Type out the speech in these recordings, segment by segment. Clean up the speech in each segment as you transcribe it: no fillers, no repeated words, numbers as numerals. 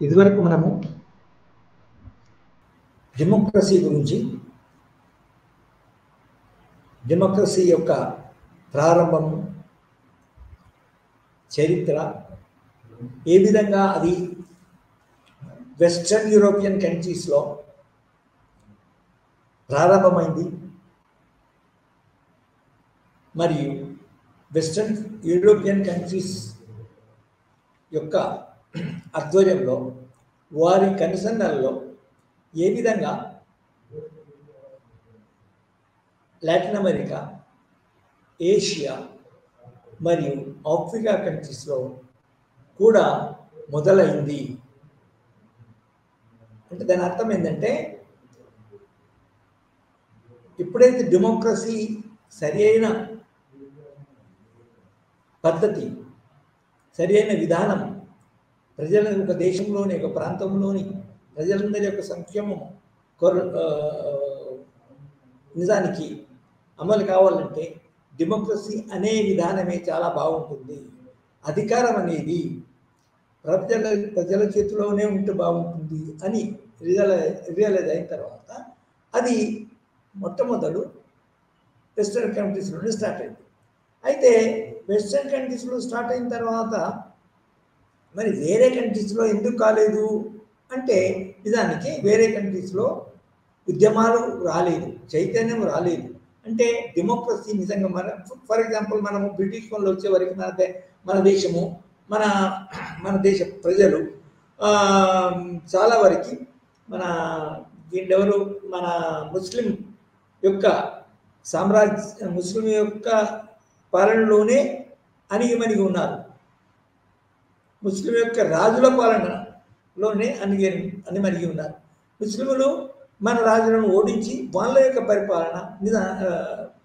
ఇదివరకు మనము డెమోక్రసీ గురించి, డెమోక్రసీ యొక్క ప్రారంభము, చరిత్ర, ఏ విధంగా అది వెస్ట్రన్ యూరోపియన్ కంట్రీస్లో ప్రారంభమైంది మరియు వెస్ట్రన్ యూరోపియన్ కంట్రీస్ యొక్క ఆధ్వర్యంలో వారి కనుసన్నల్లో ఏ విధంగా లాటిన్ అమెరికా, ఏషియా మరియు ఆఫ్రికా కంట్రీస్లో కూడా మొదలైంది. అంటే దాని అర్థం ఏంటంటే, ఎప్పుడైతే డెమోక్రసీ సరి అయిన పద్ధతి, సరి అయిన విధానం ప్రజల ఒక దేశంలోని, ఒక ప్రాంతంలోని ప్రజలందరి యొక్క సంక్షేమం నిజానికి అమలు కావాలంటే డెమోక్రసీ అనే విధానమే చాలా బాగుంటుంది. అధికారం అనేది ప్రజల చేతిలోనే ఉంటే బాగుంటుంది అని రియలైజ్ అయిన తర్వాత అది మొట్టమొదలు వెస్ట్రన్ కంట్రీస్లోనే స్టార్ట్ అయింది. అయితే వెస్ట్రన్ కంట్రీస్లో స్టార్ట్ అయిన తర్వాత మరి వేరే కంట్రీస్లో ఎందుకు కాలేదు అంటే, నిజానికి వేరే కంట్రీస్లో ఉద్యమాలు రాలేదు, చైతన్యం రాలేదు. అంటే డెమోక్రసీ నిజంగా ఫర్ ఎగ్జాంపుల్ మనము బ్రిటిష్ వాళ్ళు వచ్చే వరకు మన దేశము, మన దేశ ప్రజలు చాలా వరకు దీనివరు మన ముస్లిం యొక్క ముస్లిం యొక్క పాలనలోనే అణిగిమణిగి ఉన్నారు. ముస్లిం యొక్క రాజుల పాలనలోనే అణిమణిగి ఉన్నారు. ముస్లింలు మన రాజులను ఓడించి వాళ్ళ యొక్క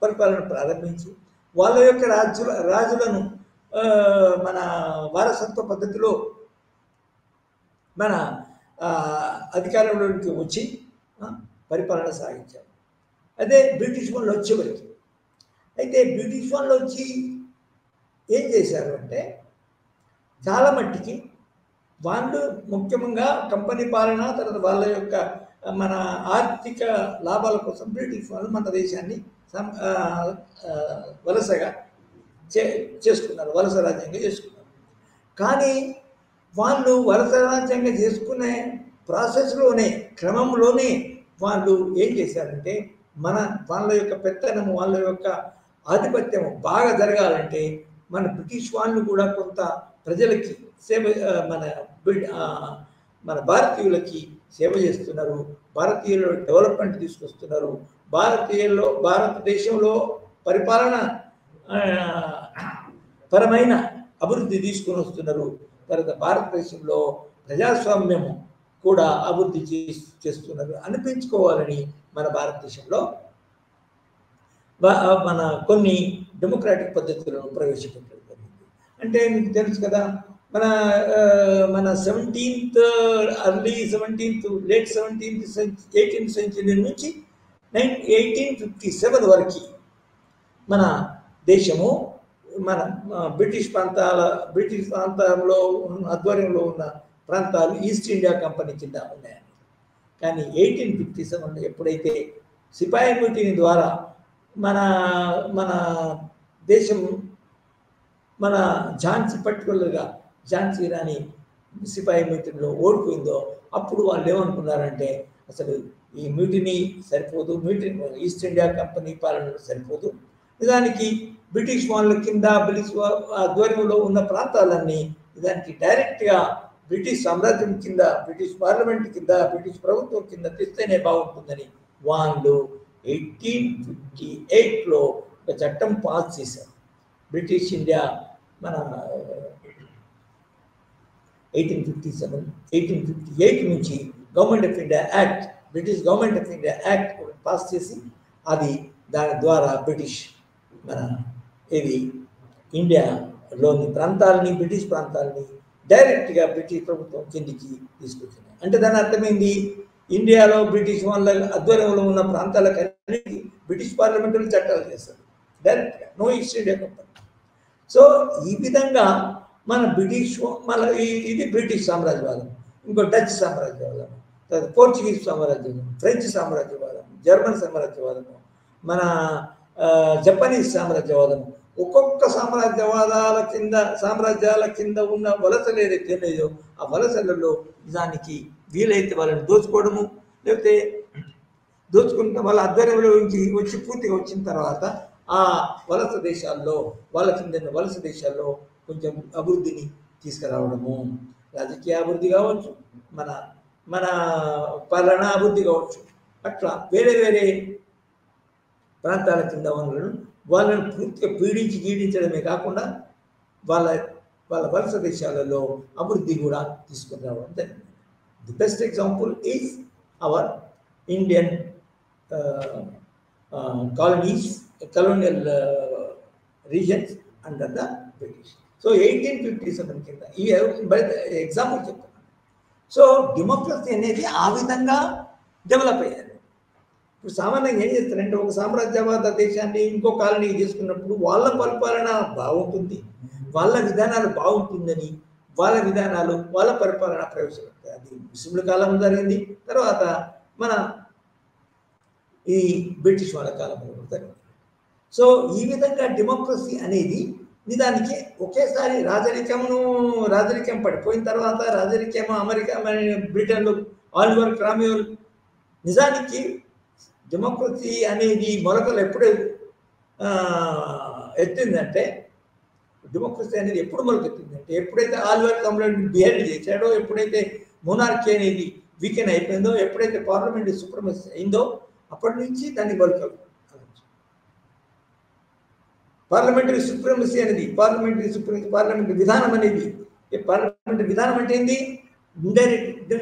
పరిపాలన ప్రారంభించి వాళ్ళ యొక్క రాజులను మన వారసత్వ పద్ధతిలో మన అధికారంలోకి వచ్చి పరిపాలన సాగించారు. అదే బ్రిటిష్ వాళ్ళు వచ్చేవరకు. అయితే బ్రిటిష్ వాళ్ళు వచ్చి ఏం చేశారు అంటే, చాలా మట్టికి వాళ్ళు ముఖ్యంగా కంపెనీ పాలన, తర్వాత వాళ్ళ యొక్క మన ఆర్థిక లాభాల కోసం బ్రిటిష్ వాళ్ళు మన దేశాన్ని వలసగా చేసుకున్నారు, వలస రాజ్యంగా చేసుకున్నారు. కానీ వాళ్ళు వలస రాజ్యంగా చేసుకునే ప్రాసెస్లోనే, క్రమంలోనే వాళ్ళు ఏం చేశారంటే, వాళ్ళ యొక్క పెత్తనము, వాళ్ళ యొక్క ఆధిపత్యము బాగా జరగాలంటే మన బ్రిటిష్ వాళ్ళు కూడా కొంత ప్రజలకి సేవ, మన భారతీయులకి సేవ చేస్తున్నారు, భారతీయుల డెవలప్మెంట్ తీసుకొస్తున్నారు, భారతదేశంలో పరిపాలన పరమైన అభివృద్ధి తీసుకొని వస్తున్నారు. తర్వాత భారతదేశంలో ప్రజాస్వామ్యము కూడా అభివృద్ధి చేస్తున్నారు అనిపించుకోవాలని మన భారతదేశంలో మన కొన్ని డెమోక్రాటిక్ పద్ధతులను ప్రవేశపెట్టడం జరిగింది. అంటే మీకు తెలుసు కదా, మన 17th early 17th late 18th century నుంచి 1857 వరకు మన దేశము మన బ్రిటిష్ ప్రాంతంలో ఆధ్వర్యంలో ఉన్న ప్రాంతాలు ఈస్ట్ ఇండియా కంపెనీ కింద ఉన్నాయని. కానీ 1857లో ఎప్పుడైతే సిపాయి మ్యూటినీ ద్వారా మన దేశం, మన ఝాన్సీ, పర్టికులర్గా ఝాన్సీ రాణి సిపాయి మ్యూటినీలో ఓడిపోయిందో, అప్పుడు వాళ్ళు ఏమనుకున్నారంటే, అసలు ఈ మ్యూటినీ సరిపోదు, ఈస్ట్ ఇండియా కంపెనీ పాలన సరిపోదు, నిజానికి బ్రిటిష్ వాళ్ళ కింద, బ్రిటిష్ ఆధ్వర్యంలో ఉన్న ప్రాంతాలన్నీ నిజానికి డైరెక్ట్గా బ్రిటిష్ సామ్రాజ్యం కింద, బ్రిటిష్ పార్లమెంట్ కింద, బ్రిటిష్ ప్రభుత్వం కింద తెస్తేనే బాగుంటుందని వాళ్ళు 1858లో ఒక చట్టం పాస్ చేశారు. బ్రిటిష్ ఇండియా మన 1858 నుంచి government of India act, British government of India act pass చేసి, అది దాని ద్వారా బ్రిటిష్ ఇండియాలోని ప్రాంతాలని, బ్రిటిష్ ప్రాంతాలని డైరెక్ట్గా బ్రిటిష్ ప్రభుత్వం కిందికి తీసుకొచ్చింది. అంటే దాని అర్థమైంది, ఇండియాలో బ్రిటిష్ వాళ్ళ ఆధ్వర్యంలో ఉన్న ప్రాంతాలకన్నీ బ్రిటిష్ పార్లమెంటులు చట్టాలు చేస్తారు డైరెక్ట్గా, no East India Company. So ఈ విధంగా మన ఇది బ్రిటిష్ సామ్రాజ్యవాదం. ఇంకో డచ్ సామ్రాజ్యవాదం, తర్వాత పోర్చుగీస్ సామ్రాజ్యవాదం, ఫ్రెంచ్ సామ్రాజ్యవాదం, జర్మన్ సామ్రాజ్యవాదము, మన జపనీస్ సామ్రాజ్యవాదము. ఒక్కొక్క సామ్రాజ్యాల కింద ఉన్న వలసలు ఏదైతే ఉన్నాయో ఆ వలసలలో నిజానికి వీలైతే వాళ్ళని దోచుకోవడము, లేకపోతే దోచుకుంటే వాళ్ళ ఆధ్వర్యంలో వచ్చి పూర్తిగా వచ్చిన తర్వాత ఆ వలస దేశాల్లో వాళ్ళ కింద వలస దేశాల్లో కొంచెం అభివృద్ధిని తీసుకురావడము, రాజకీయ అభివృద్ధి కావచ్చు, మన మన పాలనా అభివృద్ధి కావచ్చు, అట్లా వేరే వేరే ప్రాంతాల కింద వాళ్ళను పూర్తిగా గీడించడమే కాకుండా వాళ్ళ వాళ్ళ వలస దేశాలలో అభివృద్ధి కూడా తీసుకుని రావడం జరిగింది. The best example is our Indian colonial regions under the British. So 1857 కింద ఈ ఎగ్జాంపుల్ చెప్తున్నాను. సో డెమోక్రసీ అనేది ఆ విధంగా డెవలప్ అయ్యారు. ఇప్పుడు సామాన్యంగా ఏం చేస్తారంటే ఒక సామ్రాజ్యవాద దేశాన్ని ఇంకో కాలనీ తీసుకున్నప్పుడు వాళ్ళ పరిపాలన బాగుంటుంది, వాళ్ళ విధానాలు బాగుంటుందని వాళ్ళ పరిపాలన ప్రవేశపెడతాయి. అది ముస్లింల కాలం జరిగింది, తర్వాత మన ఈ బ్రిటిష్ వాళ్ళ కాలంలో జరిగింది. సో ఈ విధంగా డెమోక్రసీ అనేది నిజానికి ఒకేసారి రాజరికం పడిపోయిన తర్వాత రాజరికం అమెరికా బ్రిటన్లో ఆలివర్ క్రామ్వెల్ నిజానికి డెమోక్రసీ అనేది మొలకలు ఎప్పుడు ఎత్తిందంటే డెమోక్రసీ అనేది ఎప్పుడు మొలకెత్తిందంటే ఎప్పుడైతే ఆలివర్ క్రామ్వెల్ బిహేవ్ చేశాడో, ఎప్పుడైతే మోనార్కీ అనేది వీకెన్ అయిపోయిందో, ఎప్పుడైతే పార్లమెంటరీ సుప్రమసీ అయిందో అప్పటి నుంచి దాన్ని మొలకలు. పార్లమెంటరీ సుప్రమసీ అనేది పార్లమెంటరీ విధానం అనేది పార్లమెంటరీ విధానం అంటే ఏంది?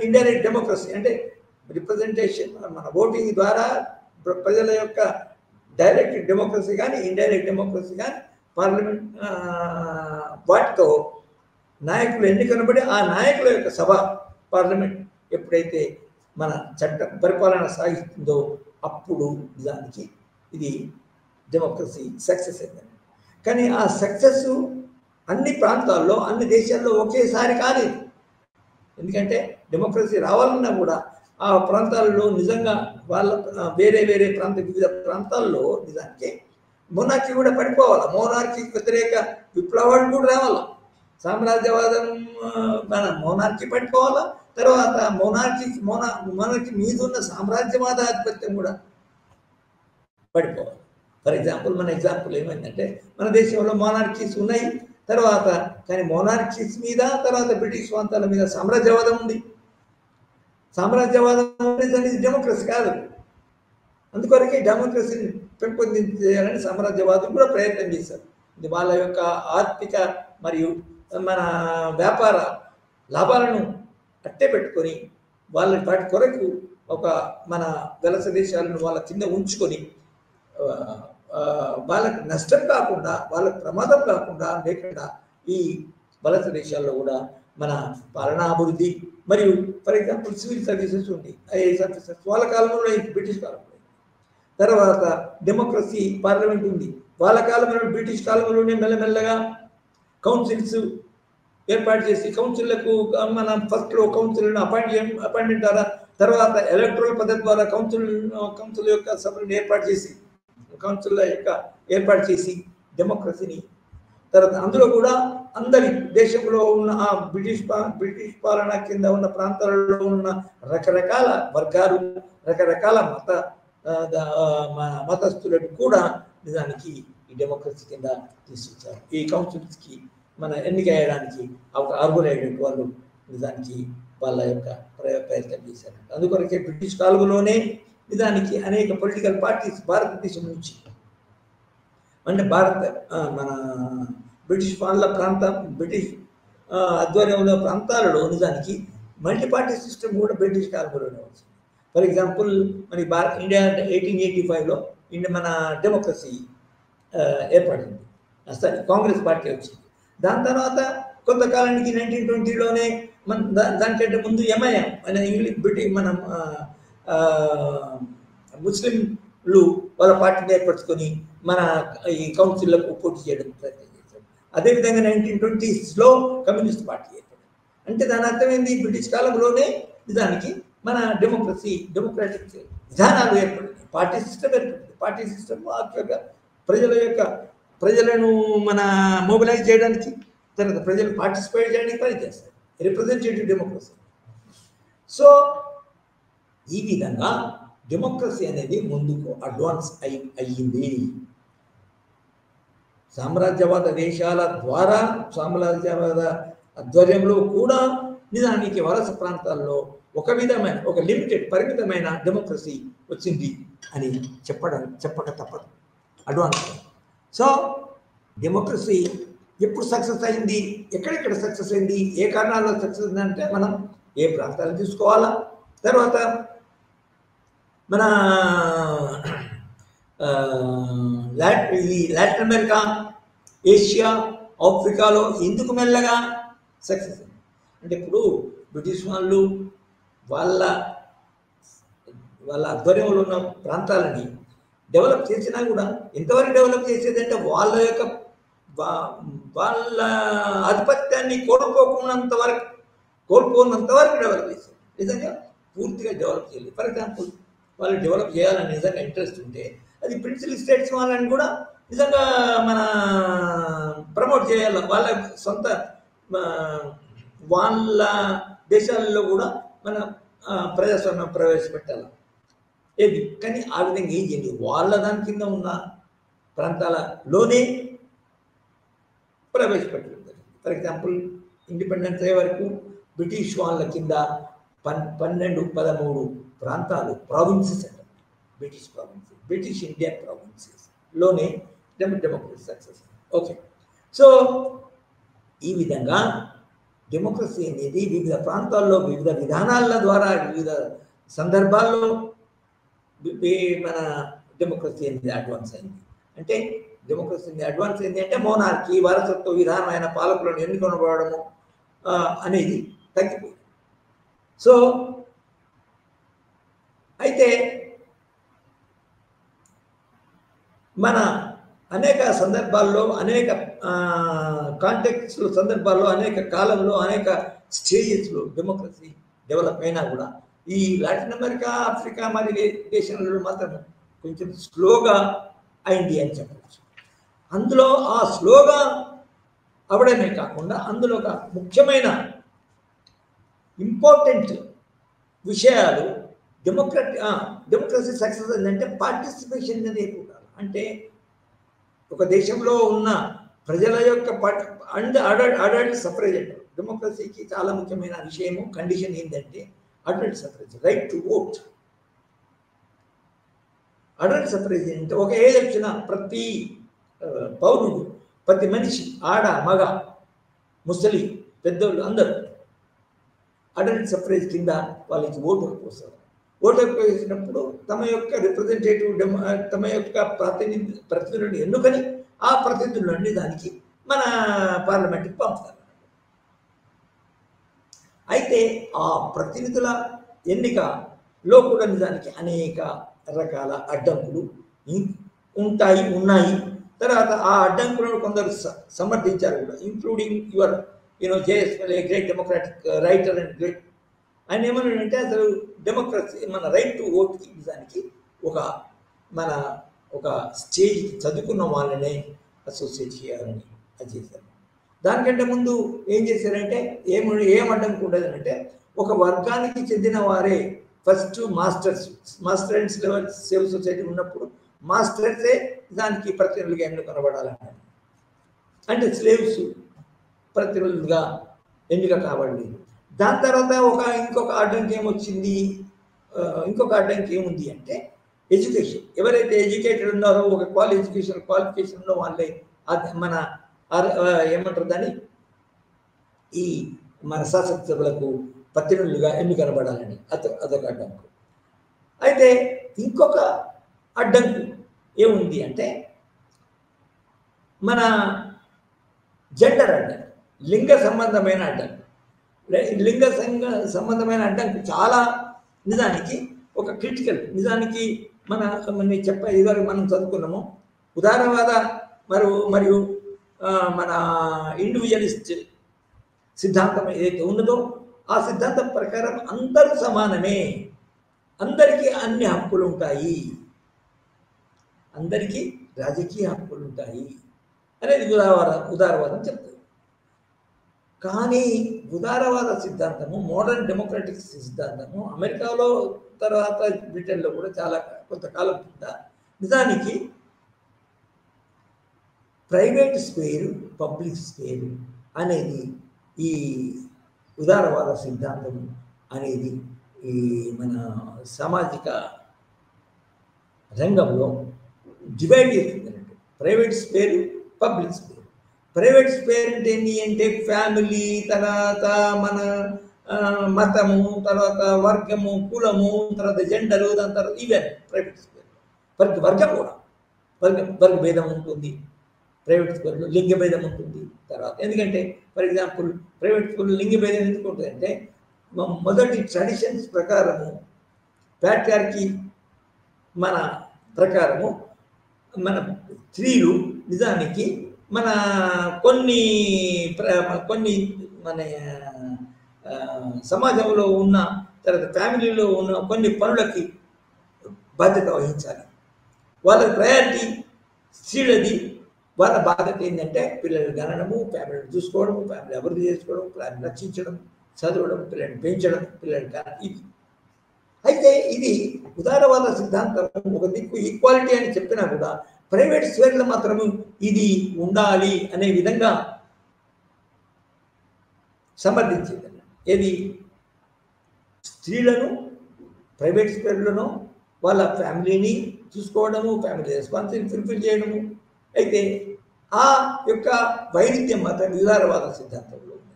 ఇండైరెక్ట్ డెమోక్రసీ అంటే రిప్రజెంటేషన్, మన ఓటింగ్ ద్వారా ప్రజల యొక్క డైరెక్ట్ డెమోక్రసీ కానీ ఇండైరెక్ట్ డెమోక్రసీ కానీ పార్లమెంట్ వాటితో నాయకులు ఎన్నికనబడి ఆ నాయకుల యొక్క సభ పార్లమెంట్ ఎప్పుడైతే మన పరిపాలన సాగిస్తుందో అప్పుడు నిజానికి ఇది డెమోక్రసీ సక్సెస్ అయింది. కానీ ఆ సక్సెస్ అన్ని ప్రాంతాల్లో అన్ని దేశాల్లో ఒకేసారి కాలేదు. ఎందుకంటే డెమోక్రసీ రావాలన్నా కూడా ఆ ప్రాంతాల్లో నిజంగా వేరే వివిధ ప్రాంతాల్లో నిజానికి మోనార్కీ కూడా పడిపోవాలి, మోనార్కీ వ్యతిరేక విప్లవాలు కూడా రావాలా, సామ్రాజ్యవాదం మన మోనార్కీ పడిపోవాలా, తర్వాత మోనార్కీ మీద ఉన్న సామ్రాజ్యవాద ఆధిపత్యం కూడా పడిపోవాలి. ఫర్ ఎగ్జాంపుల్ మన ఎగ్జాంపుల్ ఏమైందంటే మన దేశంలో మోనార్కీస్ ఉన్నాయి, తర్వాత కానీ మోనార్కీస్ మీద తర్వాత బ్రిటిష్ ప్రాంతాల మీద సామ్రాజ్యవాదం ఉంది. సామ్రాజ్యవాదం అనేది డెమోక్రసీ కాదు. అందుకొరకే డెమోక్రసీని పెంపొందించేయాలని సామ్రాజ్యవాదులు కూడా ప్రయత్నం చేశారు. ఇది వాళ్ళ యొక్క ఆర్థిక మరియు మన వ్యాపార లాభాలను అట్టే పెట్టుకొని వాటి కొరకు ఒక మన వలస దేశాలను వాళ్ళ కింద ఉంచుకొని వాళ్ళకి నష్టం కాకుండా వాళ్ళకి ప్రమాదం కాకుండా లేకుండా ఈ వలస దేశాల్లో కూడా మన పాలనా అభివృద్ధి మరియు ఫర్ ఎగ్జాంపుల్ సివిల్ సర్వీసెస్ ఉంది, ఐఏఎస్ ఆఫీసర్స్ వాళ్ళ కాలంలో బ్రిటిష్ కాలంలో, తర్వాత డెమోక్రసీ పార్లమెంట్ ఉంది వాళ్ళ కాలంలో, బ్రిటిష్ కాలంలోనే మెల్లమెల్లగా కౌన్సిల్స్ ఏర్పాటు చేసి కౌన్సిల్లకు మన ఫస్ట్లో కౌన్సిల్ను అపాయింట్మెంట్ ద్వారా తర్వాత ఎలక్ట్రల్ పద్ధతి ద్వారా కౌన్సిల్ యొక్క సభలను ఏర్పాటు చేసి డెమోక్రసీని తర్వాత అందులో కూడా అందరి దేశంలో ఉన్న ఆ బ్రిటిష్ పాలన కింద ఉన్న ప్రాంతాలలో ఉన్న రకరకాల వర్గాలు రకరకాల మతస్థులను కూడా నిజానికి ఈ డెమోక్రసీ కింద తీసుకొచ్చారు. ఈ కౌన్సిల్స్కి మన ఎన్నిక అయ్యడానికి అర్హులైనటువంటి వాళ్ళు నిజానికి వాళ్ళ యొక్క ప్రయత్నం చేశారు. అందుకొరకే బ్రిటిష్ కాలంలోనే నిజానికి అనేక పొలిటికల్ పార్టీస్ భారతదేశం నుంచి అంటే మన బ్రిటిష్ బ్రిటిష్ ఆధ్వర్యంలో ప్రాంతాలలో నిజానికి మల్టీ పార్టీ సిస్టమ్ కూడా బ్రిటిష్ కాలంలోనే వచ్చింది. ఫర్ ఎగ్జాంపుల్ మరి ఇండియా 1885లో మన డెమోక్రసీ ఏర్పడింది, సరే కాంగ్రెస్ పార్టీ వచ్చింది. దాని తర్వాత కొంతకాలానికి 1920లోనే దానికంటే ముందు ఎంఐఎం మన బ్రిటిష్ మన ముస్లింలు వాళ్ళ పార్టీని ఏర్పరచుకొని మన ఈ కౌన్సిల్లకు పోటీ చేయడం ప్రయత్నం చేశారు. అదేవిధంగా 1920స్లో కమ్యూనిస్ట్ పార్టీ ఏర్పడింది. అంటే దాని అర్థం ఏంది? బ్రిటిష్ కాలంలోనే నిజానికి మన డెమోక్రాటిక్ విధానాలు ఏర్పడింది, పార్టీ సిస్టమ్ ఏర్పడింది. పార్టీ సిస్టమ్ ప్రజలను మన మొబిలైజ్ చేయడానికి, తర్వాత ప్రజలు పార్టిసిపేట్ చేయడానికి పనిచేస్తారు, రిప్రజెంటేటివ్ డెమోక్రసీ. సో ఈ విధంగా డెమోక్రసీ అనేది ముందుకు అడ్వాన్స్ అయ్యింది. సామ్రాజ్యవాద దేశాల ద్వారా, సామ్రాజ్యవాద ఆధ్వర్యంలో కూడా నిజానికి వలస ప్రాంతాల్లో ఒక విధమైన, ఒక లిమిటెడ్, పరిమితమైన డెమోక్రసీ వచ్చింది అని చెప్పక తప్పదు, అడ్వాన్స్. సో డెమోక్రసీ ఎప్పుడు సక్సెస్ అయింది, ఎక్కడెక్కడ సక్సెస్ అయింది, ఏ కారణాల్లో సక్సెస్ అయిందంటే మనం ఏ ప్రాంతాలు చూసుకోవాలా, తర్వాత మన లాటిన్ అమెరికా, ఏషియా, ఆఫ్రికాలో ఎందుకు మెల్లగా సక్సెస్ అయింది అంటే, ఇప్పుడు బ్రిటిష్ వాళ్ళు వాళ్ళ ఆధ్వర్యంలో ఉన్న ప్రాంతాలని డెవలప్ చేసినా కూడా ఎంతవరకు డెవలప్ చేసేదంటే వాళ్ళ ఆధిపత్యాన్ని కోల్పోకున్నంత వరకు డెవలప్ చేసేది. నిజంగా పూర్తిగా డెవలప్ చేయలేదు. ఫర్ ఎగ్జాంపుల్, వాళ్ళు డెవలప్ చేయాలని నిజంగా ఇంట్రెస్ట్ ఉంటే అది ప్రిన్సిపల్ స్టేట్స్ వాళ్ళని కూడా నిజంగా మన ప్రమోట్ చేయాలి, వాళ్ళ సొంత వాళ్ళ దేశాలలో కూడా మన ప్రజాస్వామ్యం ప్రవేశపెట్టాలి ఏది. కానీ ఆ విధంగా ఏం చేయండి, వాళ్ళ దాని కింద ఉన్న ప్రాంతాలలోనే ప్రవేశపెట్టలేదు. ఫర్ ఎగ్జాంపుల్, ఇండిపెండెన్స్ అయ్యే వరకు బ్రిటిష్ వాళ్ళ కింద 12-13 ప్రాంతాలు, ప్రావిన్సెస్ అంటారు, బ్రిటిష్ ఇండియన్ ప్రావిన్సెస్లోనే డెమోక్రసీ సక్సెస్. ఓకే, సో ఈ విధంగా డెమోక్రసీ అనేది వివిధ ప్రాంతాల్లో వివిధ విధానాల ద్వారా, వివిధ సందర్భాల్లో మన డెమోక్రసీ అనేది అడ్వాన్స్ అయింది. అంటే డెమోక్రసీ అడ్వాన్స్ అయింది అంటే మోనార్కీ, వారసత్వ విధానమైన పాలకులను ఎన్నుకొనబడము అనేది తగ్గిపోయింది. సో అయితే మన అనేక సందర్భాల్లో, అనేక కాంటెక్స్లో, సందర్భాల్లో, అనేక కాలంలో, అనేక స్టేజెస్లో డెమోక్రసీ డెవలప్ అయినా కూడా ఈ లాటిన్ అమెరికా, ఆఫ్రికా మరి దేశాలలో మాత్రం కొంచెం స్లోగా అయింది అని చెప్పవచ్చు. అందులో ఆ స్లోగా అవడమే కాకుండా అందులో ఒక ముఖ్యమైన ఇంపార్టెంట్ విషయాలు, డెమోక్రసీ సక్సెస్ ఏంటంటే పార్టిసిపేషన్ అనేది ఉండాలి. అంటే ఒక దేశంలో ఉన్న ప్రజల యొక్క అడల్ట్ సఫరేజ్ అంటారు. డెమోక్రసీకి చాలా ముఖ్యమైన విషయము, కండిషన్ ఏంటంటే adult suffrage, right to vote. Adult suffrage అంటే ఒక ఏజ్ వచ్చిన ప్రతి పౌరుడు, ప్రతి మనిషి, ఆడ మగ, ముసలి, పెద్దోళ్ళు అందరూ అడల్ట్ సఫరేజ్ కింద వాళ్ళకి ఓటు హక్కు వస్తారు. ఓటు హక్కు వేసినప్పుడు తమ యొక్క రిప్రజెంటేటివ్, తమ యొక్క ప్రతినిధులను ఎన్నుకొని ఆ ప్రతినిధులన్నీ దానికి మన పార్లమెంట్కి పంపుతారు. అయితే ఆ ప్రతినిధుల ఎన్నికలో కూడా నిజానికి అనేక రకాల అడ్డంకులు ఉన్నాయి. తర్వాత ఆ అడ్డంకులను కొందరు సమర్థించారు కూడా, including your JSL, great democratic writer and great. ఆయన ఏమన్నాడంటే అసలు డెమోక్రసీ, మన రైట్ టు ఓట్కి నిజానికి ఒక స్టేజ్కి చదువుకున్న వాళ్ళనే అసోసియేట్ చేయాలని అది చేశారు. దానికంటే ముందు ఏం చేశారంటే ఏం అడ్డంకు ఉండదంటే, ఒక వర్గానికి చెందిన వారే first master and civil society ఉన్నప్పుడు మాస్టర్సే దానికి ప్రతినిధులుగా ఎన్నుకొనబడాలన్నారు. అంటే స్లేవ్స్ ప్రతినిధులుగా ఎన్నిక కావడలేదు. దాని తర్వాత ఇంకొక అడ్డంకి ఏమొచ్చింది, ఇంకొక అడ్డంకి ఏముంది అంటే ఎడ్యుకేషన్. ఎవరైతే ఎడ్యుకేటెడ్ ఉన్నారో, ఒక క్వాలిఫికేషన్ ఉన్న వాళ్ళే మన ఏమంటారు దాన్ని, ఈ మన శాసనసభలకు ప్రతినిధులుగా ఎన్నికనబడాలని అదొక అడ్డంకు. అయితే ఇంకొక అడ్డంకు ఏముంది అంటే మన జెండర్ అడ్డంకు, లింగ సంబంధమైన అడ్డంకు. సంబంధమైన అడ్డంకు చాలా నిజానికి ఒక క్రిటికల్. నిజానికి ఇదివరకు మనం చదువుకున్నాము, ఉదారవాద మరియు మన ఇండివిజువలిస్ట్ సిద్ధాంతం ఏదైతే ఉన్నదో ఆ సిద్ధాంతం ప్రకారం అందరూ సమానమే, అందరికీ అన్ని హక్కులు ఉంటాయి, అందరికీ రాజకీయ హక్కులు ఉంటాయి అనేది ఉదారవాదం చెప్తుంది. కానీ ఉదారవాద సిద్ధాంతము, మోడర్న్ డెమోక్రటిక్ సిద్ధాంతము అమెరికాలో తర్వాత బ్రిటన్లో కూడా చాలా కొంతకాలం కింద నిజానికి ప్రైవేట్ స్పేరు, పబ్లిక్ స్పేరు అనేది ఈ ఉదారవాద సిద్ధాంతం అనేది ఈ మన సామాజిక రంగంలో డివైడ్ చేస్తుందంటే private spare, public spare. Private spare అంటే ఏంటి అంటే ఫ్యామిలీ, తర్వాత మన మతము, తర్వాత వర్గము, కులము, తర్వాత జెండరు, దాని తర్వాత ఈవెన్ ప్రైవేట్ స్పేర్. వర్గం కూడా వర్గ భేదం ఉంటుంది ప్రైవేట్ స్కూల్లో, లింగ భేదం ఉంటుంది. తర్వాత ఎందుకంటే ఫర్ ఎగ్జాంపుల్ ప్రైవేట్ స్కూల్లో లింగ భేదం ఎందుకు ఉంటుందంటే మొదటి ట్రెడిషన్స్ ప్రకారము, ప్యాట్రియార్కీ మన ప్రకారము మన స్త్రీలు నిజానికి మన కొన్ని మన సమాజంలో ఉన్న, తర్వాత ఫ్యామిలీలో ఉన్న కొన్ని పనులకి బాధ్యత వహించాలి. వాళ్ళ ప్రయారిటీ స్త్రీలది. వాళ్ళ బాధ్యత ఏంటంటే పిల్లలు కనడము, ఫ్యామిలీని చూసుకోవడము, ఫ్యామిలీ అభివృద్ధి చేసుకోవడం, ఫ్యామిలీ రక్షించడం, చదవడం, పిల్లల్ని పెంచడం, పిల్లలు ఇది. అయితే ఇది ఉదారవాద సిద్ధాంతం ఒక దిక్కు ఈక్వాలిటీ అని చెప్పినా కూడా ప్రైవేట్ స్ఫేర్లో మాత్రము ఇది ఉండాలి అనే విధంగా సమర్థించింది. ఏది స్త్రీలను ప్రైవేట్ స్ఫేర్లను వాళ్ళ ఫ్యామిలీని చూసుకోవడము, ఫ్యామిలీ రెస్పాన్సిబిలిటీ ఫుల్ఫిల్ చేయడము. అయితే ఆ యొక్క వైరుధ్యం మాత్రం ఉదారవాద సిద్ధాంతంలో ఉంది.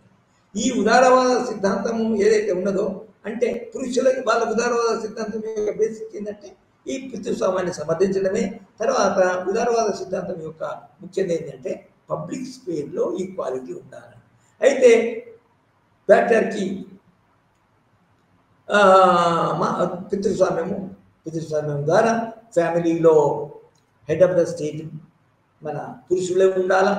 ఈ ఉదారవాద సిద్ధాంతము ఏదైతే ఉన్నదో అంటే పురుషులకి వాళ్ళ ఉదారవాద సిద్ధాంతం యొక్క బేసిక్ ఏంటంటే ఈ పితృస్వామ్యాన్ని సమర్థించడమే. తర్వాత ఉదారవాద సిద్ధాంతం యొక్క ముఖ్యం ఏంటంటే పబ్లిక్ స్పేర్లో ఈక్వాలిటీ ఉండాలి. అయితే ప్యాట్రియార్కీ పితృస్వామ్యం ద్వారా ఫ్యామిలీలో హెడ్ ఆఫ్ ద స్టేట్ మన పురుషులే ఉండాలా,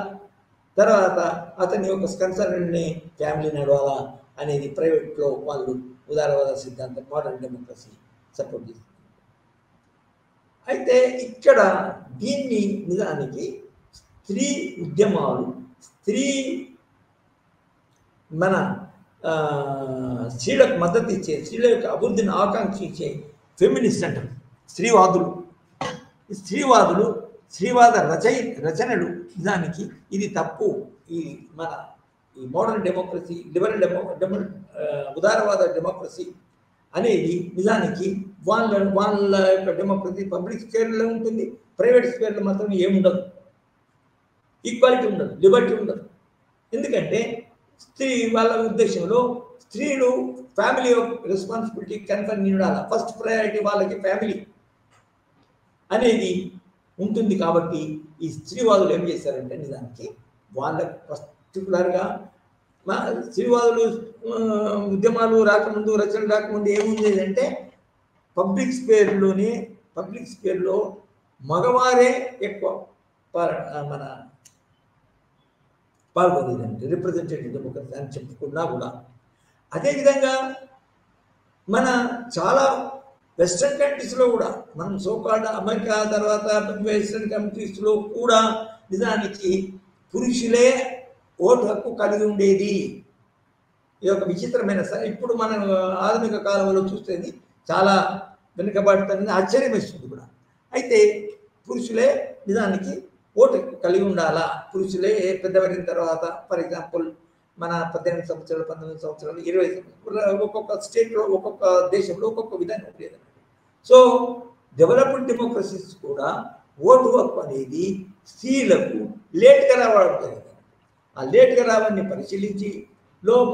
తర్వాత అతని యొక్క కన్సర్న్ని ఫ్యామిలీ నడవాలా అనేది ప్రైవేట్లో వాళ్ళు ఉదారవాద సిద్ధాంతం, మోడర్న్ డెమోక్రసీ సపోర్ట్ చేస్తుంది. అయితే ఇక్కడ దీన్ని నిజానికి స్త్రీ ఉద్యమాలు, మన స్త్రీలకు మద్దతు ఇచ్చే, స్త్రీల యొక్క అభివృద్ధిని ఆకాంక్షించే ఫెమినిస్ట్ అంటారు స్త్రీవాదులు. స్త్రీవాద రచనలు నిజానికి ఇది తప్పు, ఈ మన ఈ మోడర్న్ డెమోక్రసీ, లిబరల్ ఉదారవాద డెమోక్రసీ అనేది నిజానికి వాళ్ళ యొక్క డెమోక్రసీ పబ్లిక్ స్పేర్లో ఉంటుంది, ప్రైవేట్ స్పేర్లో మాత్రం ఏముండదు, ఈక్వాలిటీ ఉండదు, లిబర్టీ ఉండదు. ఎందుకంటే వాళ్ళ ఉద్దేశంలో స్త్రీలు ఫ్యామిలీ రెస్పాన్సిబిలిటీ కన్ఫర్మ్ ఉండాలి, ఫస్ట్ ప్రయారిటీ వాళ్ళకి ఫ్యామిలీ అనేది ఉంటుంది. కాబట్టి ఈ స్త్రీవాదులు ఏం చేశారంటే నిజానికి వాళ్ళ పర్టికులర్గా స్త్రీవాదులు ఉద్యమాలు రాకముందు, రచనలు రాకముందు ఏముంది అంటే పబ్లిక్ స్పేర్లో మగవారే ఎక్కువ మన పాల్గొనేదండి, రిప్రజెంటేటివ్ డెమోక్రసీ అని చెప్పుకున్నా కూడా. అదేవిధంగా మన చాలా వెస్ట్రన్ కంట్రీస్లో కూడా, మనం సోకాల్డ్ అమెరికా తర్వాత వెస్ట్రన్ కంట్రీస్లో కూడా నిజానికి పురుషులే ఓటు హక్కు కలిగి ఉండేది. ఇది ఒక విచిత్రమైన ఇప్పుడు మనం ఆధునిక కాలంలో చూస్తేది చాలా వెనుకబడుతుంది, ఆశ్చర్యం వేస్తుంది కూడా. అయితే పురుషులే నిజానికి ఓటు కలిగి ఉండాలా, పురుషులే పెద్దవరిన తర్వాత ఫర్ ఎగ్జాంపుల్ మన 18 సంవత్సరాలు, 19 సంవత్సరాలు, 20 సంవత్సరాలు ఒక్కొక్క స్టేట్లో, ఒక్కొక్క దేశంలో ఒక్కొక్క విధంగా ఉండేది. సో డెవలప్డ్ డెమోక్రసీస్ కూడా ఓటు హక్కు అనేది స్త్రీలకు లేట్గా రావడం జరిగింది. ఆ లేట్గా రావాలని పరిశీలించి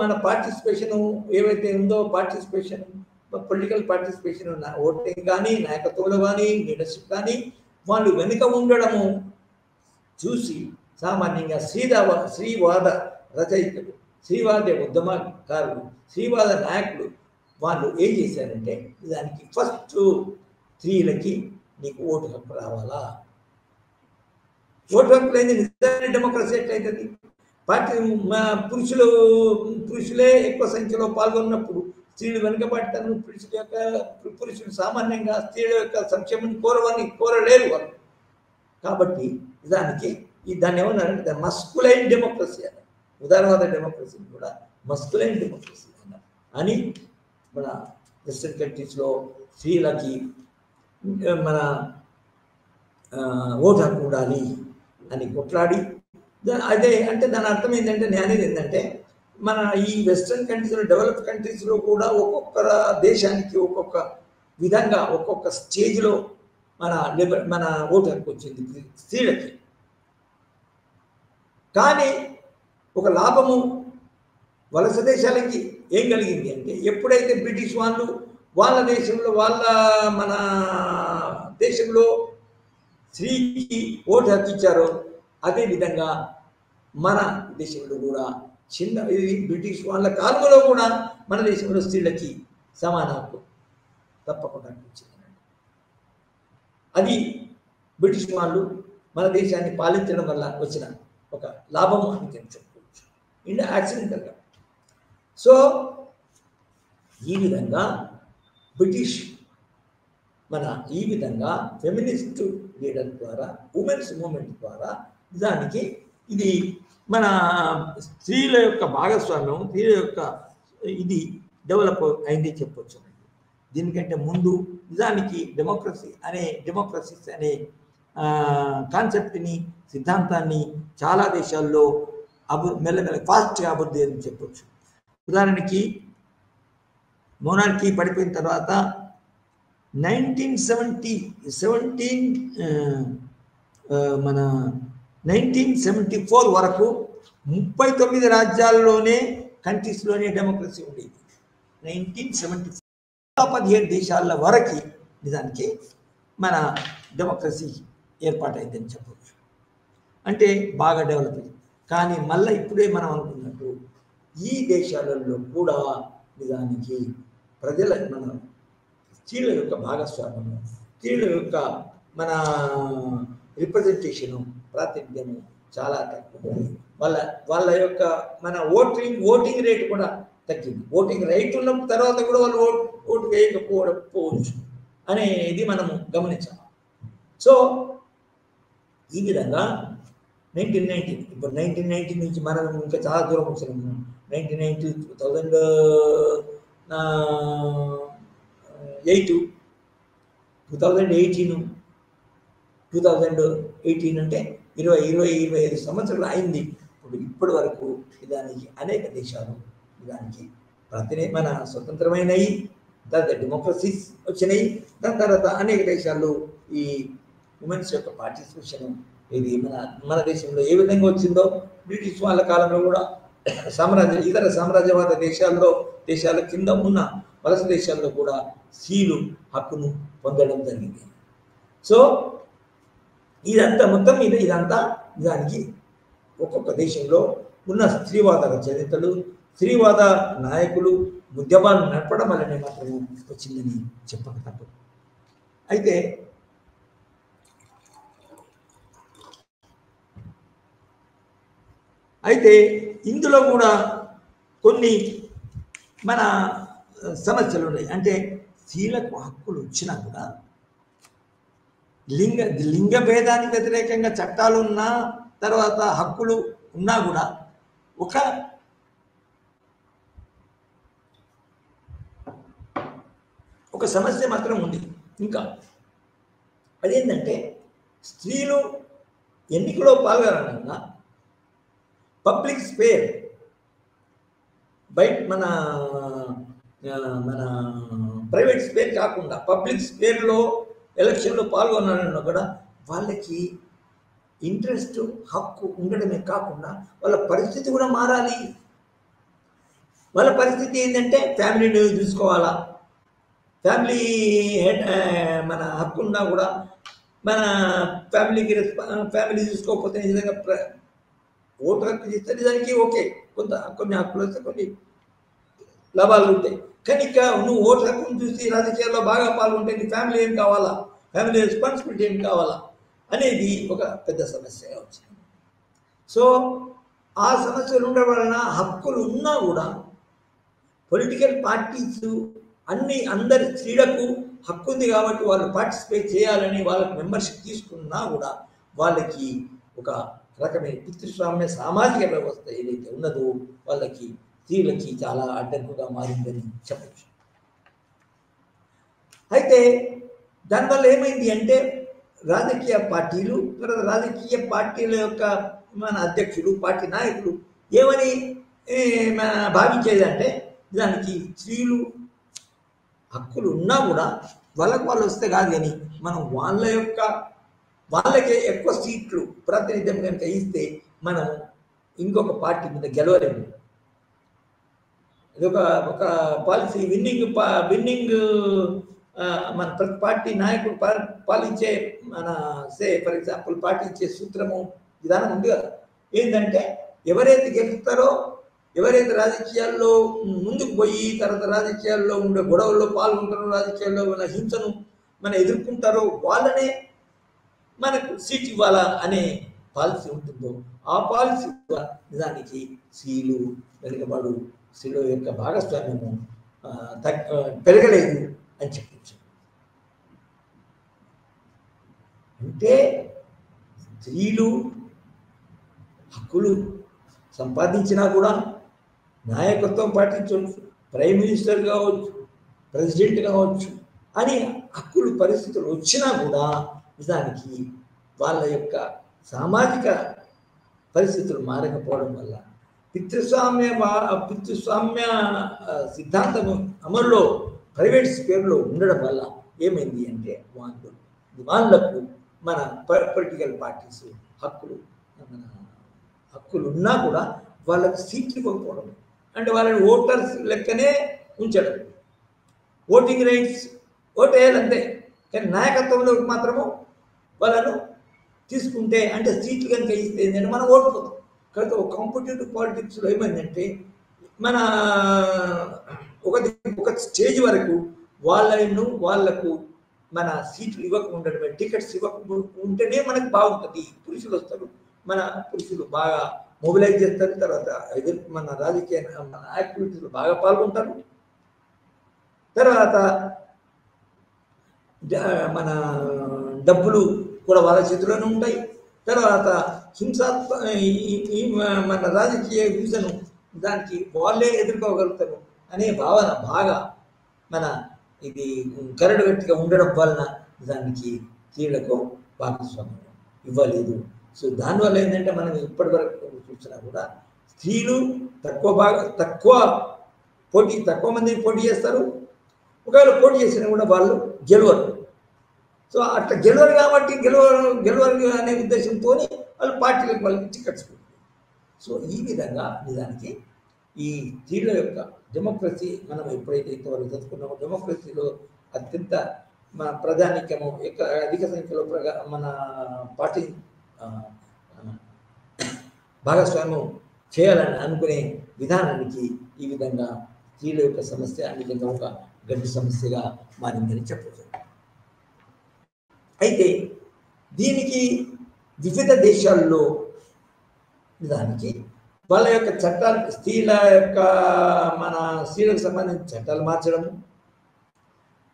మన పార్టిసిపేషను ఏవైతే ఉందో, పార్టిసిపేషన్, పొలిటికల్ పార్టిసిపేషన్, ఓటింగ్ కానీ, నాయకత్వంలో కానీ, లీడర్షిప్ కానీ వాళ్ళు వెనుక ఉండడము చూసి సామాన్యంగా స్త్రీవాద రచయితలు, స్త్రీవాద ఉద్యమకారులు, స్త్రీవాద నాయకులు వాళ్ళు ఏం చేశారంటే దానికి ఫస్ట్ స్త్రీలకి నీకు ఓటు హక్కు రావాలా, ఓటు హక్కు లేని నిజమైన డెమోక్రసీ ఎట్లయితుంది? పార్టీ పురుషులే ఎక్కువ సంఖ్యలో పాల్గొన్నప్పుడు స్త్రీలు వెనుకబడతాను. పురుషులు సామాన్యంగా స్త్రీల యొక్క సంక్షేమం కోరలేరు వాళ్ళు. కాబట్టి దాన్ని ఏమన్నారంటే మస్కులైన్ డెమోక్రసీ అన్నారు. ఉదారవాద డెమోక్రసీని కూడా మస్కులైన్ డెమోక్రసీ అన్నారు అని మన వెస్టర్న్ కంట్రీస్లో స్త్రీలకి మన ఓటు హక్కు ఉండాలి అని కొట్లాడి అదే అంటే దాని అర్థం ఏంటంటే నేను అనేది ఏంటంటే మన ఈ వెస్ట్రన్ కంట్రీస్లో డెవలప్డ్ కంట్రీస్లో కూడా ఒక్కొక్క దేశానికి ఒక్కొక్క విధంగా ఒక్కొక్క స్టేజ్లో మన ఓటు హక్కు వచ్చింది స్త్రీలకి. కానీ ఒక లాభము వలస దేశాలకి ఏం కలిగింది అంటే ఎప్పుడైతే బ్రిటిష్ వాళ్ళు వాళ్ళ మన దేశంలో స్త్రీకి ఓటు హక్కు ఇచ్చారో అదేవిధంగా మన దేశంలో కూడా ఇది బ్రిటిష్ వాళ్ళ కాలంలో కూడా మన దేశంలో స్త్రీలకి సమాన హక్కు తప్పకుండా ఇచ్చింది. అది బ్రిటిష్ వాళ్ళు మన దేశాన్ని పాలించడం వల్ల వచ్చిన ఒక లాభము అని చెప్పుకోవచ్చు యాక్సిడెంటల్గా. సో ఈ విధంగా బ్రిటిష్ ఈ విధంగా ఫెమినిస్ట్ లీడర్ ద్వారా ఉమెన్స్ మూమెంట్ ద్వారా నిజానికి ఇది మన స్త్రీల యొక్క భాగస్వామ్యం స్త్రీల యొక్క ఇది డెవలప్ అయింది చెప్పొచ్చు. దీనికంటే ముందు నిజానికి డెమోక్రసీస్ అనే కాన్సెప్ట్ని సిద్ధాంతాన్ని చాలా దేశాల్లో మెల్లమెల్ల ఫాస్ట్గా అభివృద్ధి అని చెప్పొచ్చు. ఉదాహరణకి మోనార్కీ పడిపోయిన తర్వాత 1974 వరకు 39 రాజ్యాల్లోనే కంట్రీస్లోనే డెమోక్రసీ ఉండేది. 1974 17 దేశాల వరకు నిజానికి మన డెమోక్రసీ ఏర్పాటైందని చెప్పవచ్చు. అంటే బాగా డెవలప్ అయింది. కానీ మళ్ళీ ఇప్పుడే మనం అనుకున్నట్టు ఈ దేశాలలో కూడా నిజానికి మన స్త్రీల యొక్క భాగస్వామ్యము స్త్రీల యొక్క మన రిప్రజెంటేషను ప్రాతినిధ్యము చాలా తక్కువ. వాళ్ళ యొక్క మన ఓటింగ్ రేట్ కూడా తగ్గింది. ఓటింగ్ రైట్ ఉన్న తర్వాత కూడా వాళ్ళు ఓటు వేయకపోవచ్చు అనేది మనము గమనించాలి. సో ఈ విధంగా 1990 ఇప్పుడు 1990 నుంచి మనం ఇంకా చాలా దూరం వచ్చినాము. 1990 2018 అంటే 25 సంవత్సరాలు అయింది. ఇప్పటి వరకు దానికి అనేక దేశాలు దానికి మన స్వతంత్రమైనవి, తర్వాత డెమోక్రసీస్ వచ్చినాయి. దాని తర్వాత అనేక దేశాల్లో ఈ ఉమెన్స్ యొక్క పార్టిసిపేషన్ ఇది మన దేశంలో ఏ విధంగా వచ్చిందో బ్రిటిష్ వాళ్ళ కాలంలో కూడా ఇతర సామ్రాజ్యవాద దేశాల కింద ఉన్న వలస దేశాల్లో కూడా స్త్రీలు హక్కును పొందడం జరిగింది. సో ఇదంతా మొత్తం మీద ఇదంతా దానికి ఒక్కొక్క దేశంలో ఉన్న స్త్రీవాద రచయితలు స్త్రీవాద నాయకులు ఉద్యమాలు నడపడం వల్లనే మాత్రమే వచ్చిందని చెప్పక తప్పదు. అయితే ఇందులో కూడా కొన్ని మన సమస్యలు ఉన్నాయి. అంటే స్త్రీలకు హక్కులు వచ్చినా కూడా లింగ భేదానికి వ్యతిరేకంగా చట్టాలు ఉన్నా తర్వాత హక్కులు ఉన్నా కూడా ఒక సమస్య మాత్రం ఉంది. ఇంకా అదేంటంటే స్త్రీలు ఎన్నికలో పాల్గొనాలన్నా పబ్లిక్ స్పేర్ బయట మన ప్రైవేట్ స్పేర్ కాకుండా పబ్లిక్ స్పేర్లో ఎలక్షన్లో పాల్గొనాలన్నా కూడా వాళ్ళకి ఇంట్రెస్ట్ హక్కు ఉండడమే కాకుండా వాళ్ళ పరిస్థితి కూడా మారాలి. వాళ్ళ పరిస్థితి ఏంటంటే ఫ్యామిలీని చూసుకోవాలా, ఫ్యామిలీ మన హక్కు ఉన్నా కూడా మన ఫ్యామిలీ చూసుకోకపోతే నిజంగా ఓటు హక్కు ఇస్తే నిజానికి ఓకే, కొన్ని హక్కులు వస్తే కొన్ని లాభాలు ఉంటాయి. కానీ నువ్వు ఓటు హక్కును చూసి రాజకీయాల్లో బాగా పాల్గొంటే నీ ఫ్యామిలీ ఏం కావాలా, ఫ్యామిలీ రెస్పాన్సిబిలిటీ ఏం కావాలా అనేది ఒక పెద్ద సమస్యగా వచ్చింది. సో ఆ సమస్యలు ఉండడం వలన హక్కులు ఉన్నా కూడా పొలిటికల్ పార్టీస్ అందరి స్త్రీలకు హక్కు ఉంది కాబట్టి వాళ్ళు పార్టిసిపేట్ చేయాలని వాళ్ళకి మెంబర్షిప్ తీసుకున్నా కూడా వాళ్ళకి ఒక రకమైన పితృస్వామ్య సామాజిక వ్యవస్థ ఏదైతే ఉన్నదో వాళ్ళకి స్త్రీలకి చాలా అడ్డంకుగా మారిందని చెప్పచ్చు. అయితే దానివల్ల ఏమైంది అంటే రాజకీయ పార్టీలు, తర్వాత రాజకీయ పార్టీల యొక్క మన అధ్యక్షులు, పార్టీ నాయకులు ఏమని భావించేదంటే దానికి స్త్రీలు హక్కులు ఉన్నా కూడా వాళ్ళు వస్తే కాదు, కానీ మనం వాళ్ళకే ఎక్కువ సీట్లు ప్రాతినిధ్యం కనుక ఇస్తే మనం ఇంకొక పార్టీ మీద గెలవలేము. ఇది ఒక పాలసీ విన్నింగ్ మన ప్రతి పార్టీ నాయకుడు పాలించే మన ఫర్ ఎగ్జాంపుల్ పాటించే సూత్రము విధానం ఉంది కదా. ఏంటంటే ఎవరైతే గెలుస్తారో, ఎవరైతే రాజకీయాల్లో ముందుకు పోయి తర్వాత రాజకీయాల్లో ఉండే గొడవల్లో పాల్గొంటారో, రాజకీయాల్లో ఉన్న హింసను మనం ఎదుర్కొంటారో వాళ్ళనే మనకు సీట్ ఇవ్వాలా అనే పాలసీ ఉంటుందో ఆ పాలసీ నిజానికి స్త్రీలు వెనుకబడు, స్త్రీల యొక్క భాగస్వామ్యము పెరగలేదు అని చెప్పచ్చు. అంటే స్త్రీలు హక్కులు సంపాదించినా కూడా నాయకత్వం పాటించవచ్చు, ప్రైమ్ మినిస్టర్ కావచ్చు, ప్రెసిడెంట్ కావచ్చు అని హక్కులు పరిస్థితులు వచ్చినా కూడా నిజానికి వాళ్ళ యొక్క సామాజిక పరిస్థితులు మారకపోవడం వల్ల పితృస్వామ్య సిద్ధాంతము అమలులో ప్రైవేట్ స్పేర్లో ఉండడం వల్ల ఏమైంది అంటే వాళ్ళకు మన పొలిటికల్ పార్టీస్ హక్కులు ఉన్నా కూడా వాళ్ళకు సీట్లు ఇవ్వకపోవడం, అంటే వాళ్ళని ఓటర్స్ లెక్కనే ఉంచడం, ఓటింగ్ రైట్స్ ఓటు వేయాలంతే, కానీ నాయకత్వంలో మాత్రము వాళ్ళను తీసుకుంటే అంటే సీట్లు కనుక ఇస్తే ఏంటంటే మనం ఓడిపోతాం. కాబట్టి ఒక కాంపిటేటివ్ పాలిటిక్స్లో ఏమైందంటే మన ఒక స్టేజ్ వరకు వాళ్లకు మన సీట్లు ఇవ్వకుండా టికెట్స్ ఇవ్వకుంటేనే మనకు బాగుంటుంది. పురుషులు వస్తారు, మన పురుషులు బాగా మొబిలైజ్ చేస్తారు, తర్వాత మన రాజకీయ మన యాక్టివిటీస్లో బాగా పాల్గొంటారు, తర్వాత మన డబ్బులు కూడా వాళ్ళ చేతిలోనే ఉంటాయి, తర్వాత మన రాజకీయ హింసను దానికి వాళ్ళే ఎదుర్కోగలుగుతారు అనే భావన బాగా మన ఇది కరడు గట్టిగా ఉండడం వలన దానికి స్త్రీలకు భాగస్వామ్యం ఇవ్వలేదు. సో దానివల్ల ఏంటంటే మనం ఇప్పటి వరకు చూసినా కూడా స్త్రీలు తక్కువ మంది పోటీ చేస్తారు, ఒకవేళ పోటీ చేసినా కూడా వాళ్ళు గెలవరు. సో అట్లా గెలవరు కాబట్టి గెలవరు అనే ఉద్దేశంతో వాళ్ళు పార్టీలకు వాళ్ళకి టికెట్స్ పెట్టారు. సో ఈ విధంగా నిజానికి ఈ స్త్రీల యొక్క డెమోక్రసీ మనం ఎప్పుడైతే ఇంతవరకు చదువుకున్నామో డెమోక్రసీలో అత్యంత మన ప్రజానిక్యము అధిక సంఖ్యలో మన పార్టీ భాగస్వామ్యం చేయాలని అనుకునే విధానానికి ఈ విధంగా స్త్రీల యొక్క సమస్య నిజంగా ఒక గడ్డి సమస్యగా మారిందని చెప్పవచ్చు. అయితే దీనికి వివిధ దేశాల్లో నిజానికి వాళ్ళ యొక్క చట్టాలు స్త్రీలకు సంబంధించిన చట్టాలు మార్చడం,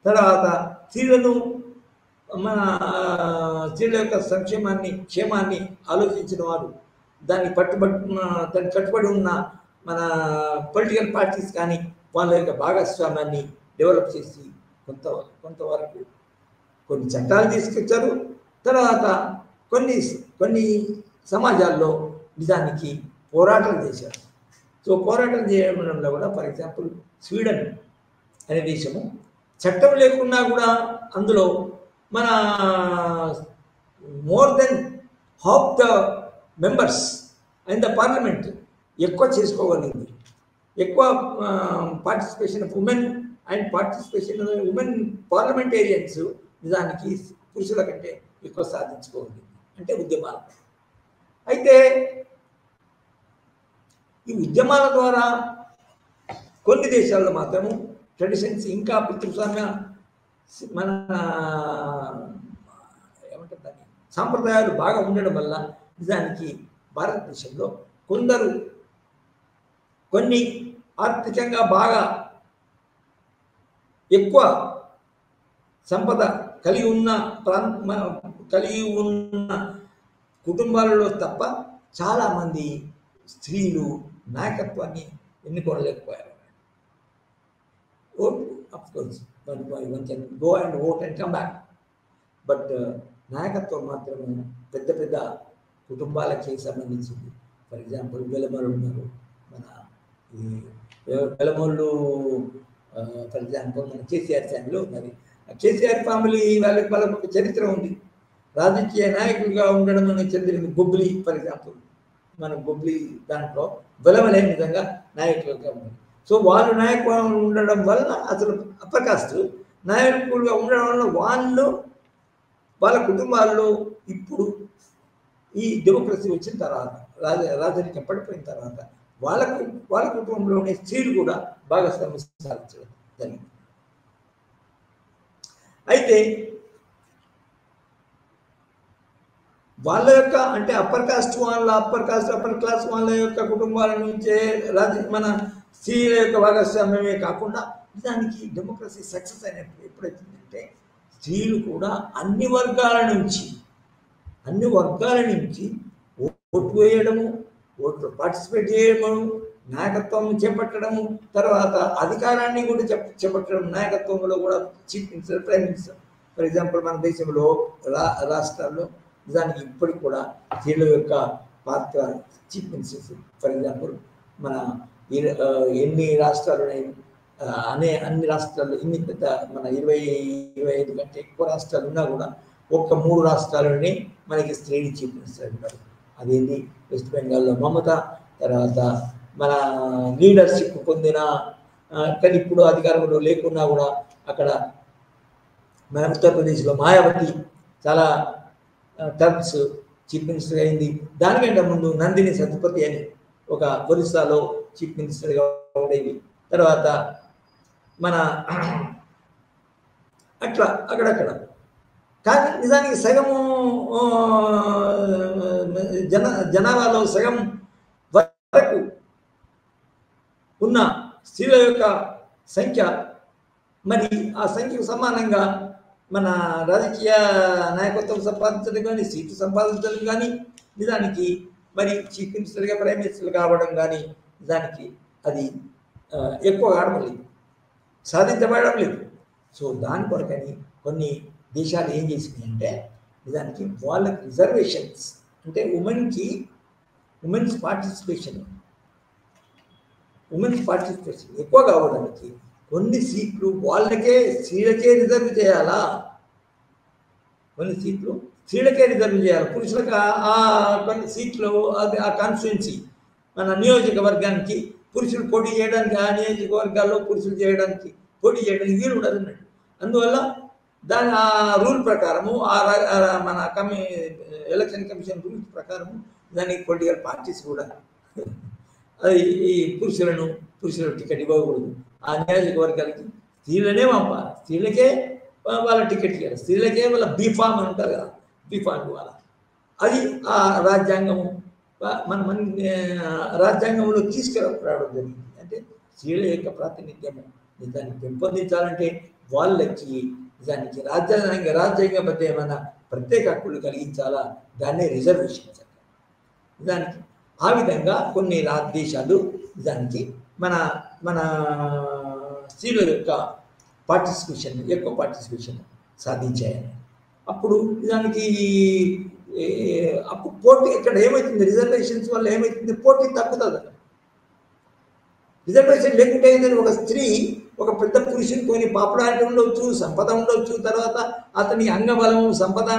తర్వాత స్త్రీల యొక్క క్షేమాన్ని ఆలోచించిన వారు దానికి కట్టుబడి ఉన్న మన పొలిటికల్ పార్టీస్ కానీ వాళ్ళ యొక్క భాగస్వామ్యాన్ని డెవలప్ చేసి కొంతవరకు కొన్ని చట్టాలు తీసుకొచ్చారు. తర్వాత కొన్ని సమాజాల్లో నిజానికి పోరాటాలు చేశారు. సో పోరాటం చేయడంలో కూడా ఫర్ ఎగ్జాంపుల్ స్వీడన్ అనే దేశము చట్టం లేకున్నా కూడా అందులో మన more than half the members in the parliament ఎక్కువ చేసుకోగలిగింది. ఎక్కువ participation of women and participation women parliamentarians నిజానికి పురుషుల కంటే ఎక్కువ సాధించుకోగలిగింది, అంటే ఉద్యమాలు. అయితే ఈ ఉద్యమాల ద్వారా కొన్ని దేశాల్లో మాత్రము ట్రెడిషన్స్ ఇంకా పితృస్వామ్య మన ఏమంటారు దాన్ని సాంప్రదాయాలు బాగా ఉండడం వల్ల నిజానికి భారతదేశంలో కొందరు కొన్ని ఆర్థికంగా బాగా ఎక్కువ సంపద కలిగి ఉన్న కుటుంబాలలో తప్ప చాలామంది స్త్రీలు నాయకత్వాన్ని ఎన్నుకోలేకపోయారు. Vote of course one can go and vote and come back, but నాయకత్వం మాత్రము పెద్ద పెద్ద కుటుంబాలకి సంబంధించింది. ఫర్ ఎగ్జాంపుల్ వెలమలు ఉన్నారు, మన ఈ వెలమోళ్ళు ఫర్ ఎగ్జాంపుల్ మన కేసీఆర్ ఫ్యామిలీలో ఉన్నది. కేసీఆర్ ఫ్యామిలీ వాళ్ళకి ఒక చరిత్ర ఉంది. రాజకీయ నాయకులుగా ఉండడం అనేది చెందిన బొబ్బిలి ఫర్ ఎగ్జాంపుల్, మన బొబ్బిలి దాంట్లో వెలమలే విధంగా నాయకులుగా ఉన్నారు. సో వాళ్ళు నాయకులు ఉండడం వల్ల అసలు అప్పర్ కాస్ట్ నాయకులుగా ఉండడం వల్ల వాళ్ళ కుటుంబాల్లో ఇప్పుడు ఈ డెమోక్రసీ వచ్చిన తర్వాత రాజకీయం పడిపోయిన తర్వాత వాళ్ళ కుటుంబంలోనే స్త్రీలు కూడా భాగస్వామ్యం సాధించడం జరిగింది. అయితే వాళ్ళ యొక్క అంటే అప్పర్ క్లాస్ వాళ్ళ యొక్క కుటుంబాల నుంచే మన స్త్రీల యొక్క భాగస్వామ్యమే కాకుండా దానికి డెమోక్రసీ సక్సెస్ అయినప్పుడు ఎప్పుడైతుందంటే స్త్రీలు కూడా అన్ని వర్గాల నుంచి ఓటు వేయడము, ఓట్లు పార్టిసిపేట్ చేయడము, నాయకత్వం చేపట్టడము, తర్వాత అధికారాన్ని కూడా చేపట్టడం. నాయకత్వంలో కూడా chief minister, prime minister for example మన దేశంలో రాష్ట్రాల్లో నిజానికి ఇప్పటికి కూడా స్త్రీల యొక్క పాత్ర చీఫ్ మినిస్టర్స్ ఫర్ ఎగ్జాంపుల్ మన ఎన్ని రాష్ట్రాలు అన్ని రాష్ట్రాల్లో ఇన్ని పెద్ద మన 20-25 కంటే ఎక్కువ రాష్ట్రాలు ఉన్నా కూడా ఒక్క 3 రాష్ట్రాల్లోనే మనకి స్త్రీలు చీఫ్ మినిస్టర్ ఉన్నారు. అదేంటి వెస్ట్ బెంగాల్లో మమత, తర్వాత మన లీడర్షిప్ పొందిన కానీ ఇప్పుడు అధికారంలో లేకున్నా కూడా అక్కడ మన ఉత్తరప్రదేశ్లో మాయావతి చాలా టర్మ్స్ చీఫ్ మినిస్టర్ అయింది. దానికంటే ముందు నందిని సత్పతి అని ఒక ఒరిస్సాలో చీఫ్ మినిస్టర్గా ఉండేది. తర్వాత మన అట్లా అక్కడక్కడ. కానీ నిజానికి సగము జనాభాలో సగం వరకు ఉన్న స్త్రీల యొక్క సంఖ్య మరి ఆ సంఖ్యకు సమానంగా మన రాజకీయ నాయకత్వం సంపాదించడం కానీ, సీటు సంపాదించడం కానీ, నిజానికి మరి చీఫ్ మినిస్టర్గా, ప్రైమ్ మినిస్టర్ కావడం కానీ నిజానికి అది ఎక్కువ కావడం లేదు, సాధించబడడం లేదు. సో దాని కొరకని కొన్ని దేశాలు ఏం చేసినాయి అంటే నిజానికి వాళ్ళకి రిజర్వేషన్స్ అంటే ఉమెన్స్ పార్టిసిపేషన్ ఎక్కువ కావడానికి కొన్ని సీట్లు స్త్రీలకే రిజర్వ్ చేయాలా, కొన్ని సీట్లు స్త్రీలకే రిజర్వ్ చేయాలి. పురుషులకు కొన్ని సీట్లు ఆ కాన్స్టిట్యున్సీ మన నియోజకవర్గానికి పురుషులు పోటీ చేయడానికి, ఆ నియోజకవర్గాల్లో పురుషులు పోటీ చేయడానికి వీలు ఉండదు అన్నట్టు. అందువల్ల దాని ఆ రూల్ ప్రకారము మన ఎలక్షన్ కమిషన్ రూల్స్ ప్రకారము దానికి పొలిటికల్ పార్టీస్ కూడా అది ఈ పురుషుల టికెట్ ఇవ్వకూడదు. ఆ నియోజకవర్గానికి స్త్రీలనే పంపాలి, స్త్రీలకే వాళ్ళ టికెట్ ఇవ్వాలి, స్త్రీలకే వాళ్ళ బీఫామ్ అని ఉంటారు కదా, బీఫామ్ ఇవ్వాలి. అది ఆ రాజ్యాంగము మన రాజ్యాంగంలో తీసుకురావడం జరిగింది. అంటే స్త్రీల యొక్క ప్రాతినిధ్యము దాన్ని పెంపొందించాలంటే వాళ్ళకి నిజానికి రాజ్యాంగబద్ధమైన ప్రత్యేక హక్కులు కలిగించాలా, దాన్నే రిజర్వేషన్స్ అంటారు. నిజానికి ఆ విధంగా కొన్ని దేశాలు నిజానికి మన స్త్రీల యొక్క ఎక్కువ పార్టిసిపేషన్ సాధించాయని. అప్పుడు నిజానికి అప్పుడు పోటీ ఇక్కడ ఏమవుతుంది, రిజర్వేషన్స్ వల్ల ఏమవుతుంది, పోటీ తగ్గుతుంది. రిజర్వేషన్ లేకుంటే ఏంటంటే ఒక స్త్రీ ఒక పెద్ద పురుషుని కొని పాపులారిటీ ఉండవచ్చు, సంపద ఉండవచ్చు, తర్వాత అతని అంగబలం, సంపద,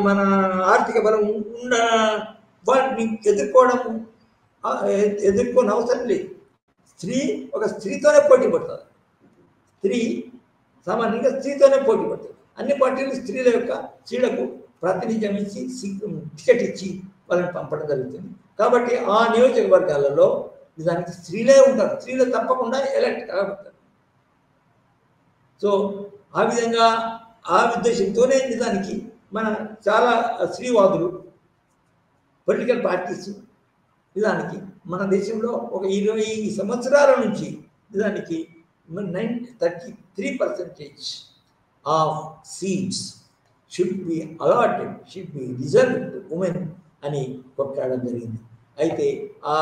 మన ఆర్థిక బలం వాటిని ఎదుర్కోని అవసరం లేదు. ఒక స్త్రీతోనే పోటీ పడుతుంది. సామాన్యంగా స్త్రీతోనే పోటీ పడుతుంది. అన్ని పార్టీలు స్త్రీలకు ప్రాతినిధ్యం ఇచ్చి టికెట్ ఇచ్చి వాళ్ళని పంపడం జరుగుతుంది. కాబట్టి ఆ నియోజకవర్గాలలో నిజానికి స్త్రీలే ఉంటారు, స్త్రీలు తప్పకుండా ఎలక్ట్ కాబడతారు. సో ఆ విధంగా ఆ ఉద్దేశంతోనే నిజానికి మన చాలా స్త్రీవాదులు, పొలిటికల్ పార్టీస్ నిజానికి మన దేశంలో ఒక 20 సంవత్సరాల నుంచి నిజానికి 33% of seats should be allotted, should be reserved to women అని కొట్లాడడం జరిగింది. అయితే ఆ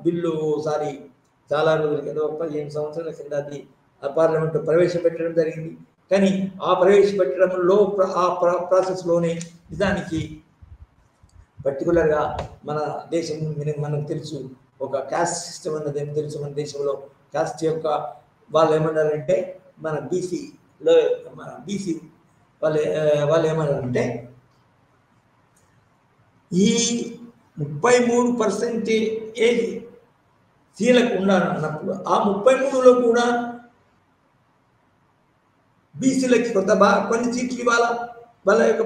బిల్లు ఒకసారి చాలా రోజుల కింద 15 సంవత్సరాల కింద అది పార్లమెంట్లో ప్రవేశపెట్టడం జరిగింది. కానీ ఆ ప్రవేశపెట్టడంలో ఆ ప్రాసెస్లోనే నిజానికి పర్టికులర్గా మన దేశం మనకు తెలుసు, ఒక క్యాస్ట్ సిస్టమ్ అన్నది ఏం తెలుసు. మన దేశంలో క్యాస్ట్ యొక్క వాళ్ళు ఏమన్నారంటే, మన బీసీలో మన బీసీ వాళ్ళు ఏమన్నారంటే, ఈ 33% స్త్రీలకు ఉండాలన్నప్పుడు ఆ 33లో కూడా బీసీలకి కొన్ని సీట్లు ఇవ్వాలా. వాళ్ళ యొక్క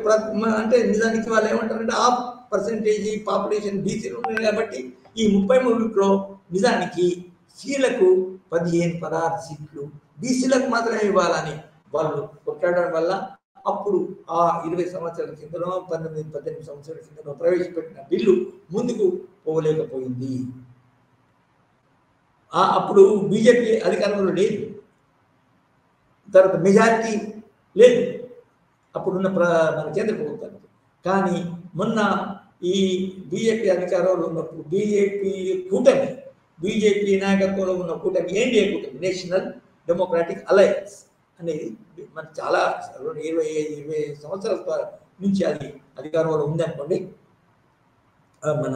అంటే నిజానికి వాళ్ళు ఏమంటారంటే, ఆ పర్సంటేజ్ పాపులేషన్ బీసీలు ఉన్నాయి కాబట్టి ఈ 33లో నిజానికి స్త్రీలకు 15-16 సీట్లు బీసీలకు మాత్రమే ఇవ్వాలని వాళ్ళు కొట్లాడడం వల్ల అప్పుడు ఆ 20 సంవత్సరాల కిందనో 18 సంవత్సరాల కిందనో ప్రవేశపెట్టిన బిల్లు ముందుకు పోలేకపోయింది. అప్పుడు బీజేపీ అధికారంలో లేదు, తర్వాత మెజారిటీ లేదు అప్పుడున్న మన కేంద్ర ప్రభుత్వానికి. కానీ మొన్న ఈ బీజేపీ అధికారంలో ఉన్నప్పుడు బీజేపీ నాయకత్వంలో ఉన్న కూటమి, ఎన్డీఏ కూటమి, నేషనల్ డెమోక్రాటిక్ అలయన్స్ అనేది మన చాలా 20 సంవత్సరాల నుంచి అది అధికారంలో ఉందనుకోండి, మన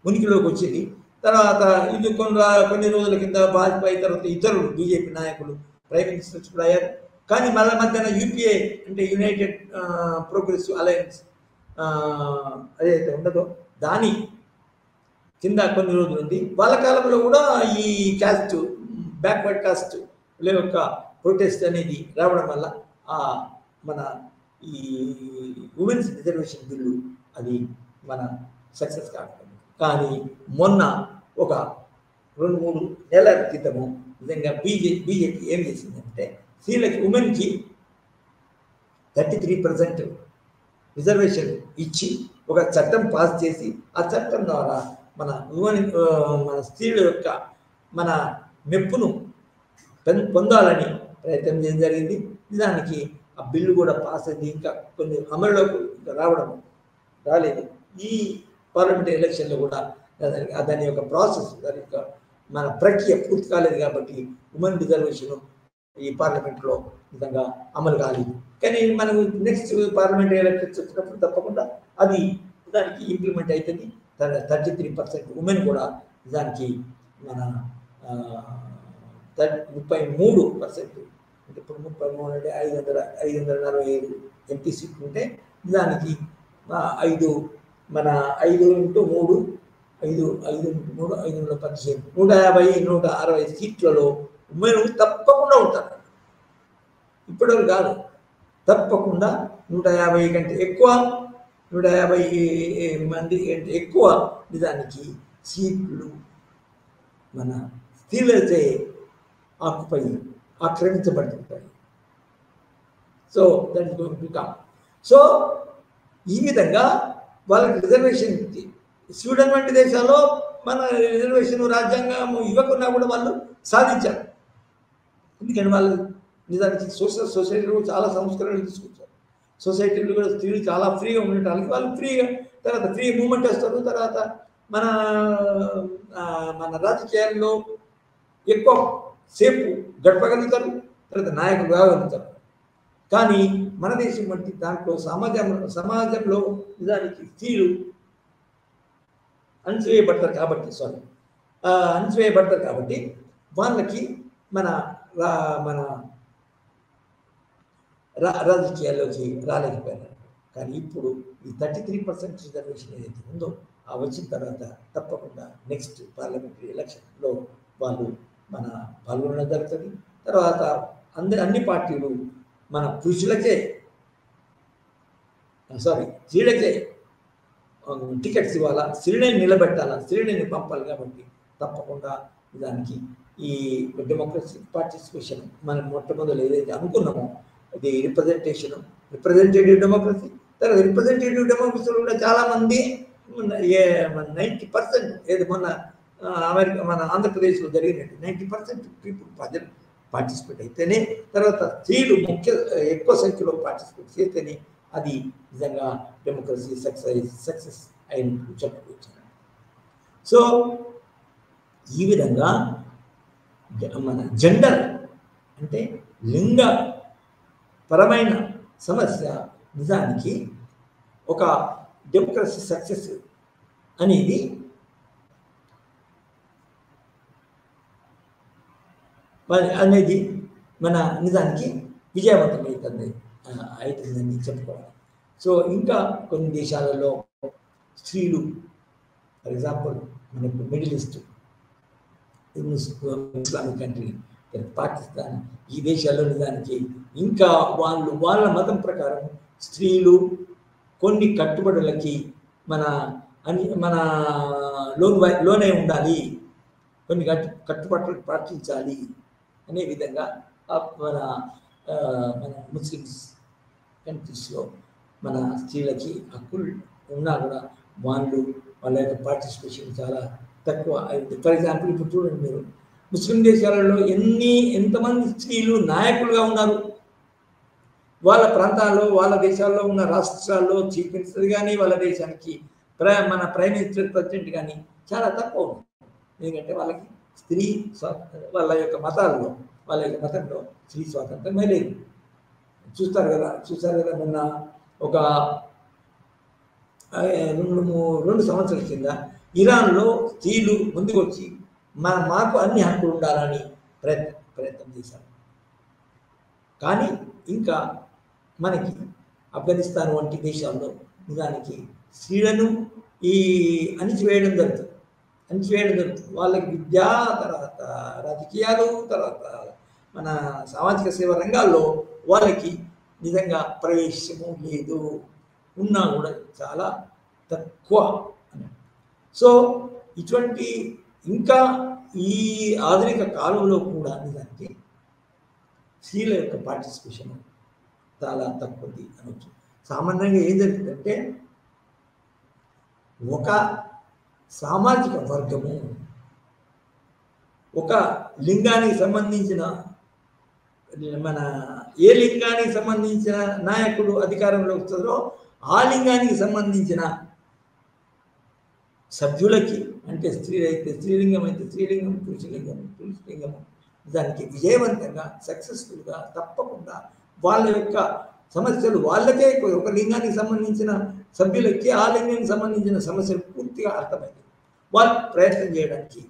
ఉనికిలోకి వచ్చింది. తర్వాత ఇది కొన్ని రోజుల కింద వాజ్పేయి తర్వాత ఇతరులు బీజేపీ నాయకులు ప్రైమ్ మినిస్టర్స్ కూడా అయ్యారు. కానీ మళ్ళీ మధ్యాహ్న యూపీఏ అంటే యునైటెడ్ ప్రోగ్రెసివ్ అలయన్స్ అదైతే ఉండదో దాని కింద కొన్ని రోజులు ఉంది. వాళ్ళ కాలంలో కూడా ఈ క్యాస్ట్, బ్యాక్వర్డ్ కాస్ట్ యొక్క ప్రొటెస్ట్ అనేది రావడం వల్ల మన ఈ ఉమెన్స్ రిజర్వేషన్ బిల్లు అది మన సక్సెస్ కాకపోయింది. కానీ మొన్న ఒక 2-3 నెలల క్రితము నిజంగా బీజేపీ ఏం చేసిందంటే, స్త్రీలకి ఉమెన్కి 33% రిజర్వేషన్ ఇచ్చి ఒక చట్టం పాస్ చేసి ఆ చట్టం ద్వారా మన స్త్రీల యొక్క మన మెప్పును పొందాలని ప్రయత్నం చేయడం జరిగింది. నిజానికి ఆ బిల్లు కూడా పాస్ అయింది, ఇంకా కొన్ని అమలులోకి రాలేదు. ఈ పార్లమెంటరీ ఎలక్షన్లో కూడా దాని యొక్క ప్రాసెస్, దాని యొక్క మన ప్రక్రియ పూర్తి కాలేదు కాబట్టి ఉమెన్ రిజర్వేషన్ ఈ పార్లమెంట్లో విధంగా అమలు కాలేదు. కానీ మనం నెక్స్ట్ పార్లమెంటరీ ఎలక్షన్స్ వచ్చినప్పుడు తప్పకుండా అది దానికి ఇంప్లిమెంట్ అవుతుంది. 33% ఉమెన్ కూడా దానికి మన 33% అంటే ఇప్పుడు 33 అంటే 545 ఎంపీ సీట్లు ఉంటే దానికి 5 మన 5 × 3 5 5 × 3 5 × 15 150-160 సీట్లలో ఉమెన్ తప్పకుండా ఉంటారు. ఇప్పటివరకు కాదు, తప్పకుండా 150 కంటే ఎక్కువ, 150 మంది కంటే ఎక్కువ నిజానికి సీట్లు మన స్త్రీలచే ఆక్రమించబడుతుంటాయి. So that is going to come. So ఈ విధంగా వాళ్ళకి రిజర్వేషన్, స్వీడన్ వంటి దేశాల్లో మన రిజర్వేషన్ రాజ్యాంగం ఇవ్వకున్నా కూడా వాళ్ళు సాధించారు. ఎందుకంటే వాళ్ళు నిజానికి సొసైటీలో చాలా సంస్కరణలు తీసుకొచ్చారు. సొసైటీలో కూడా స్త్రీలు చాలా ఫ్రీగా ఉండటానికి వాళ్ళు ఫ్రీగా, తర్వాత ఫ్రీ మూమెంట్ వస్తారు. తర్వాత మన రాజకీయాల్లో ఎక్కువ సేపు గడపగలుగుతారు, తర్వాత నాయకులు కాగలుగుతారు. కానీ మన దేశం వంటి దాంట్లో సమాజంలో నిజానికి స్త్రీలు అణచివేయబడతారు కాబట్టి వాళ్ళకి మన రాజకీయాల్లోకి రాలేకపోయారు. కానీ ఇప్పుడు ఈ 33% రిజర్వేషన్ ఏదైతే ఉందో ఆ వచ్చిన తర్వాత తప్పకుండా నెక్స్ట్ పార్లమెంటరీ ఎలక్షన్లో వాళ్ళు మన పాల్గొనడం జరుగుతుంది. తర్వాత అన్ని పార్టీలు మన స్త్రీలకే టికెట్స్ ఇవ్వాలా, స్త్రీలని నిలబెట్టాలా, స్త్రీలని పంపాలి. కాబట్టి తప్పకుండా దానికి ఈ డెమోక్రసీ పార్టిసిపేషన్ మనం మొట్టమొదలు ఏదైతే అనుకున్నామో అది రిప్రజెంటేటివ్ డెమోక్రసీ. తర్వాత రిప్రజెంటేటివ్ డెమోక్రసీలో కూడా చాలామంది 90% ఏది మొన్న అమెరికా మన ఆంధ్రప్రదేశ్లో జరిగినట్టు 90% పీపుల్ ప్రజలు పార్టిసిపేట్ అయితేనే, తర్వాత స్త్రీలు ఎక్కువ సంఖ్యలో పార్టిసిపేట్ చేస్తేనే అది నిజంగా డెమోక్రసీ సక్సెస్ అయినట్టు చెప్పుకోవచ్చు. సో ఈ విధంగా మన జెండర్ అంటే లింగ పరమైన సమస్య నిజానికి ఒక డెమోక్రసీ సక్సెస్ అనేది మన నిజానికి అవుతుందని చెప్పుకోవాలి. సో ఇంకా కొన్ని దేశాలలో స్త్రీలు, ఫర్ ఎగ్జాంపుల్ మనకు middle east, Islamic country, Pakistan, ఈ దేశాల్లో నిజానికి ఇంకా వాళ్ళ మతం ప్రకారం స్త్రీలు కొన్ని కట్టుబడులకి మన లోనే ఉండాలి, కొన్ని కట్టుబాట్లు పాటించాలి అనే విధంగా మన ముస్లిమ్స్ కంట్రీస్లో మన స్త్రీలకి హక్కులు ఉన్నా కూడా వాళ్ళ యొక్క పార్టిసిపేషన్ చాలా తక్కువ అయింది. ఫర్ ఎగ్జాంపుల్ ఇప్పుడు చూడండి మీరు, ముస్లిం దేశాలలో ఎంతమంది స్త్రీలు నాయకులుగా ఉన్నారు. వాళ్ళ ప్రాంతాల్లో, వాళ్ళ దేశాల్లో ఉన్న రాష్ట్రాల్లో చీఫ్ మినిస్టర్ కానీ, వాళ్ళ దేశానికి మన ప్రైమ్ మినిస్టర్, ప్రెసిడెంట్ కానీ చాలా తక్కువ ఉంది. ఎందుకంటే వాళ్ళకి స్త్రీ వాళ్ళ యొక్క మతంలో స్త్రీ స్వాతంత్రమే లేదు. చూస్తారు కదా మొన్న ఒక 2 సంవత్సరాల కింద ఇరాన్లో స్త్రీలు ముందుకు వచ్చి మాకు అన్ని హక్కులు ఉండాలని ప్రయత్నం చేశారు. కానీ ఇంకా మనకి ఆఫ్ఘనిస్తాన్ వంటి దేశాల్లో నిజానికి స్త్రీలను అణిచివేయడం జరుగుతుంది. వాళ్ళకి విద్య, తర్వాత రాజకీయాలు, తర్వాత మన సామాజిక సేవ రంగాల్లో వాళ్ళకి నిజంగా ప్రవేశము లేదు, ఉన్నా కూడా చాలా తక్కువ. సో ఇటువంటి ఇంకా ఈ ఆధునిక కాలంలో కూడా నిజానికి స్త్రీల యొక్క పార్టిసిపేషన్ చాలా తక్కువది అనొచ్చు. సామాన్యంగా ఏం జరుగుతుందంటే ఒక సామాజిక వర్గము ఒక లింగానికి సంబంధించిన ఏ లింగానికి సంబంధించిన నాయకుడు అధికారంలో వస్తుందో ఆ లింగానికి సంబంధించిన సభ్యులకి, అంటే స్త్రీలైతే స్త్రీలింగం అయితే స్త్రీలింగం, పురుషలింగము దానికి విజయవంతంగా సక్సెస్ఫుల్గా తప్పకుండా వాళ్ళ యొక్క సమస్యలు వాళ్ళకే, ఒక లింగానికి సంబంధించిన సభ్యులకి ఆ లింగానికి సంబంధించిన సమస్యలు పూర్తిగా అర్థమైంది. వాళ్ళు ప్రయత్నం చేయడానికి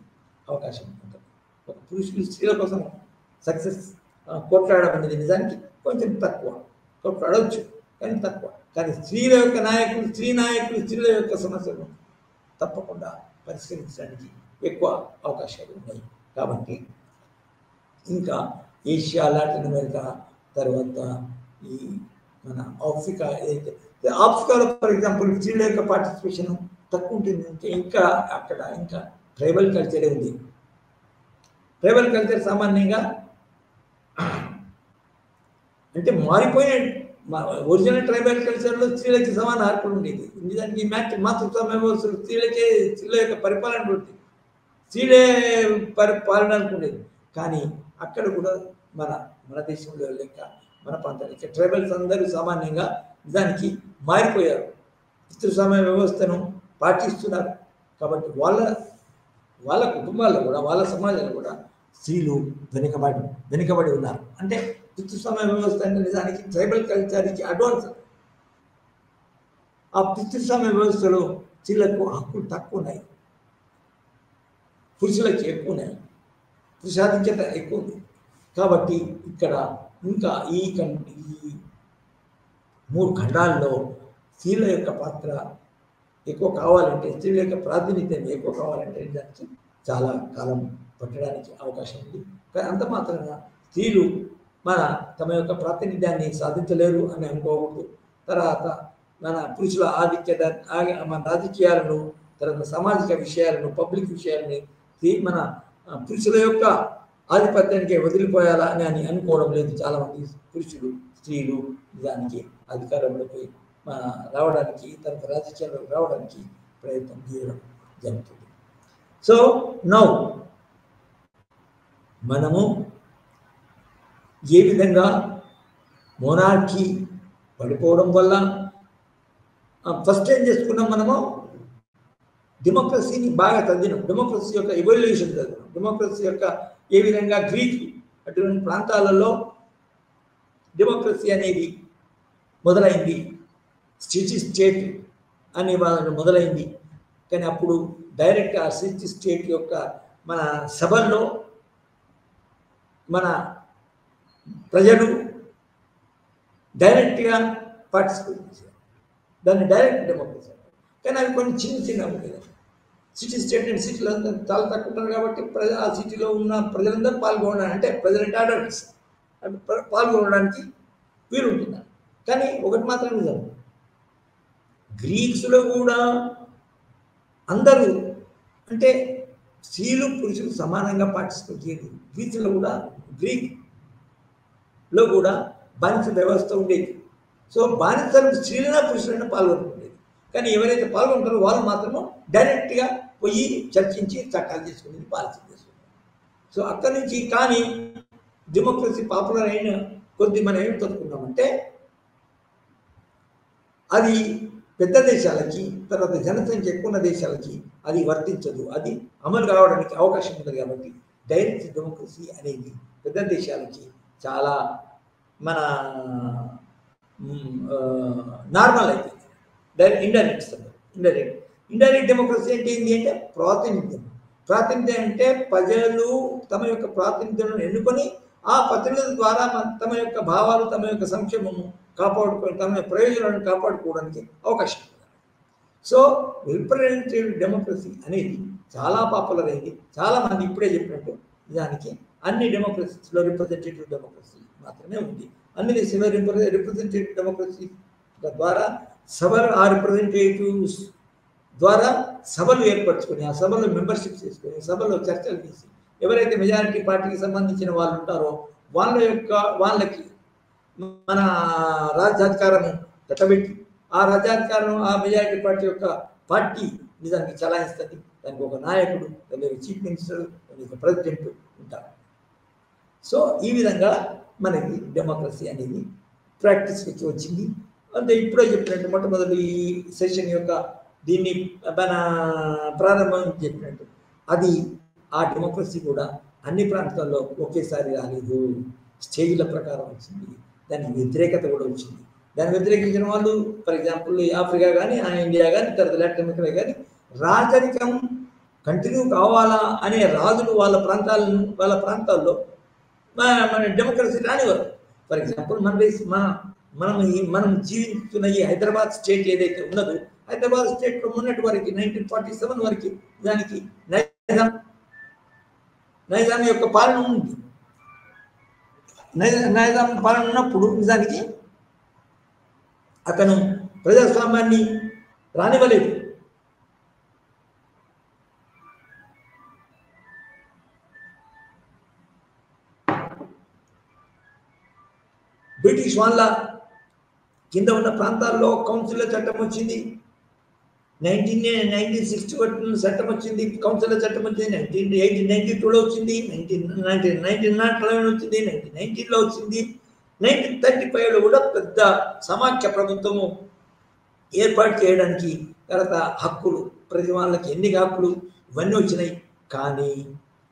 అవకాశం ఉంటుంది. ఒక పురుషులు స్త్రీల కోసం సక్సెస్ కొట్లాడడం అనేది నిజానికి కొంచెం తక్కువ, కొట్లాడవచ్చు కానీ తక్కువ. కానీ స్త్రీల యొక్క నాయకులు, స్త్రీల యొక్క సమస్యలు తప్పకుండా పరిష్కరించడానికి ఎక్కువ అవకాశాలు ఉన్నాయి. కాబట్టి ఇంకా ఏషియా, లాటిన్ అమెరికా, తర్వాత ఈ మన ఆఫ్రికాలో ఫర్ ఎగ్జాంపుల్ స్త్రీల యొక్క పార్టిసిపేషన్ తక్కువ ఉంటుంది. ఇంకా అక్కడ ఇంకా ట్రైబల్ కల్చరే ఉంది. ట్రైబల్ కల్చర్ సామాన్యంగా అంటే మారిపోయిన ఒరిజినల్ ట్రైబల్ కల్చర్లో స్త్రీలకి సమాన హక్కులు ఉండేది. నిజానికి మాతృస్వామ్య వ్యవస్థలు స్త్రీల యొక్క పరిపాలన ఉంటుంది, స్త్రీలే పరిపాలన అనుకునేది. కానీ అక్కడ కూడా మన దేశంలో లెక్క, మన ప్రాంతానికి ట్రైబల్స్ అందరూ సామాన్యంగా నిజానికి మారిపోయారు, పితృస్వామ్య వ్యవస్థను పాటిస్తున్నారు. కాబట్టి వాళ్ళ కుటుంబాల్లో కూడా, వాళ్ళ సమాజంలో కూడా స్త్రీలు వెనుకబడి ఉన్నారు. అంటే పితృస్వామ్య వ్యవస్థ అంటే నిజానికి ట్రైబల్ కల్చర్కి అడ్వాన్స్. ఆ పితృస్వామ్య వ్యవస్థలో స్త్రీలకు హక్కులు తక్కువ ఉన్నాయి, పురుషులకి ఎక్కువ ఉన్నాయి, పురుషాధిక్యత ఎక్కువ ఉంది. కాబట్టి ఇక్కడ ఇంకా ఈ 3 ఖండాల్లో స్త్రీల యొక్క పాత్ర ఎక్కువ కావాలంటే, స్త్రీల యొక్క ప్రాతినిధ్యం ఎక్కువ కావాలంటే దానికి చాలా కాలం పట్టడానికి అవకాశం ఉంది. కానీ అంత మాత్రాన స్త్రీలు తమ యొక్క ప్రాతినిధ్యాన్ని సాధించలేరు అని అనుకోకూడదు. తర్వాత మన పురుషుల ఆధిక్యత, మన రాజకీయాలను, తర్వాత సామాజిక విషయాలను, పబ్లిక్ విషయాలని మన పురుషుల యొక్క ఆధిపత్యానికి వదిలిపోయాలా అని అనుకోవడం లేదు చాలామంది పురుషులు. స్త్రీలు దానికి అధికారంలోకి రావడానికి, తర్వాత రాజకీయాల్లోకి రావడానికి ప్రయత్నం చేయడం జరుగుతుంది. సో నౌ మనము ఏ విధంగా మోనార్కీ పడిపోవడం వల్ల ఫస్ట్ ఏం చేసుకున్నాం, మనము డెమోక్రసీని బాగా చదివినాం, డెమోక్రసీ యొక్క ఎవల్యూషన్ చదివినాం, డెమోక్రసీ యొక్క ఏ విధంగా గ్రీక్ అటువంటి ప్రాంతాలలో డెమోక్రసీ అనేది మొదలైంది, సిటీ స్టేట్ అనే మొదలైంది. కానీ అప్పుడు డైరెక్ట్ ఆ సిటీ స్టేట్ యొక్క మన సభల్లో మన ప్రజలు డైరెక్ట్గా పార్టిసిపేట్ చేశారు, దాన్ని డైరెక్ట్ డెమోక్రసీ. కానీ అవి కొన్ని చిన్న ఉండేది. సిటీ స్టేట్ అండ్ సిటీలో చాలా తక్కువ ఉంటారు కాబట్టి ఆ సిటీలో ఉన్న ప్రజలందరూ పాల్గొనడానికి, అంటే ప్రెసిడెంట్ ఆర్డర్స్ పాల్గొనడానికి వీలుంటుంది. కానీ ఒకటి మాత్రం నిజం, గ్రీక్స్లో కూడా అందరూ అంటే స్త్రీలు పురుషులు సమానంగా పార్టిసిపేట్ చేయదు. గ్రీక్లో కూడా బానిస వ్యవస్థ ఉండేది. సో బానిసలు స్త్రీలైనా పురుషులైనా పాల్గొంటుండేది. కానీ ఎవరైతే పాల్గొంటారో వాళ్ళు మాత్రము డైరెక్ట్గా పోయి చర్చించి చట్టాలు చేసుకునేది, పాలసీ చేసుకునేది. సో అక్కడి నుంచి కానీ డెమోక్రసీ పాపులర్ అయిన కొద్ది మనం ఏం చదువుకున్నామంటే అది పెద్ద దేశాలకి, తర్వాత జనసంఖ్య ఎక్కువ ఉన్న దేశాలకి అది వర్తించదు, అది అమలు కావడానికి అవకాశం ఉంది. కాబట్టి డైరెక్ట్ డెమోక్రసీ అనేది పెద్ద దేశాలకి చాలా మన నార్మల్ అయిపోయింది. ఇండైరెక్ట్ డెమోక్రసీ అంటే ఏంటి అంటే ప్రాతినిధ్యం అంటే ప్రజలు తమ యొక్క ప్రాతినిధ్యాలను ఎన్నుకొని ఆ ప్రతినిధుల ద్వారా తమ యొక్క భావాలు, తమ యొక్క సంక్షేమము కాపాడుకొని తమ ప్రయోజనాలను కాపాడుకోవడానికి అవకాశం ఉంది. సో రిప్రజెంటేటివ్ డెమోక్రసీ అనేది చాలా పాపులర్ అయింది. చాలామంది ఇప్పుడే చెప్పినట్టు నిజానికి అన్ని డెమోక్రసీస్లో రిప్రజెంటేటివ్ డెమోక్రసీ మాత్రమే ఉంది. అన్ని దేశాల్లో రిప్రజెంటేటివ్ డెమోక్రసీ ద్వారా సభలు, ఆ రిప్రజెంటేటివ్స్ ద్వారా సభలు ఏర్పరచుకొని ఆ సభలో మెంబర్షిప్ చేసుకొని సభలో చర్చలు చేసి ఎవరైతే మెజారిటీ పార్టీకి సంబంధించిన వాళ్ళు ఉంటారో వాళ్ళకి మన రాజ్యాధికారము కట్టబెట్టి ఆ రాజ్యాధికారం ఆ మెజారిటీ పార్టీ యొక్క పార్టీ నిజానికి చలాయిస్తుంది. దానికి ఒక నాయకుడు, దానికి చీఫ్ మినిస్టర్, దానికి ప్రెసిడెంట్ ఉంటారు. సో ఈ విధంగా మనకి డెమోక్రసీ అనేది ప్రాక్టీస్కి వచ్చింది. అంటే ఇప్పుడే చెప్పినట్టు మొట్టమొదటి ఈ సెషన్ యొక్క దీన్ని మన ప్రారంభం చెప్పినట్టు అది ఆ డెమోక్రసీ కూడా అన్ని ప్రాంతాల్లో ఒకేసారి రాలేదు, స్టేజ్ల ప్రకారం వచ్చింది. దానికి వ్యతిరేకత కూడా వచ్చింది. దాన్ని వ్యతిరేకించిన వాళ్ళు ఫర్ ఎగ్జాంపుల్ ఆఫ్రికా కానీ, ఇండియా కానీ, తర్వాత లాటిన్ అమెరికా కానీ రాజరికం కంటిన్యూ కావాలా అనే రాజులు వాళ్ళ ప్రాంతాల్లో మన డెమోక్రసీ రానివారు. ఫర్ ఎగ్జాంపుల్ మనం జీవిస్తున్న ఈ హైదరాబాద్ స్టేట్ ఏదైతే ఉన్నదో, హైదరాబాద్ స్టేట్లో ఉన్నటి వరకు 1947 వరకు దానికి నైజాం యొక్క పాలన ఉంది. నైజాం పాలన ఉన్నప్పుడు నిజానికి అతను ప్రజాస్వామ్యాన్ని రానివ్వలేదు. బ్రిటిష్ వాళ్ళ కింద ఉన్న ప్రాంతాల్లో కౌన్సిల్ చట్టం వచ్చింది. 1960 చట్టం వచ్చింది, కౌన్సిల్ చట్టం వచ్చింది. 1992లో వచ్చింది, 1911 వచ్చింది, 1919లో వచ్చింది. 1935లో కూడా పెద్ద సమాఖ్య ప్రభుత్వము ఏర్పాటు చేయడానికి తర్వాత హక్కులు, ప్రతి వాళ్ళకి ఎన్ని హక్కులు ఇవన్నీ వచ్చినాయి. కానీ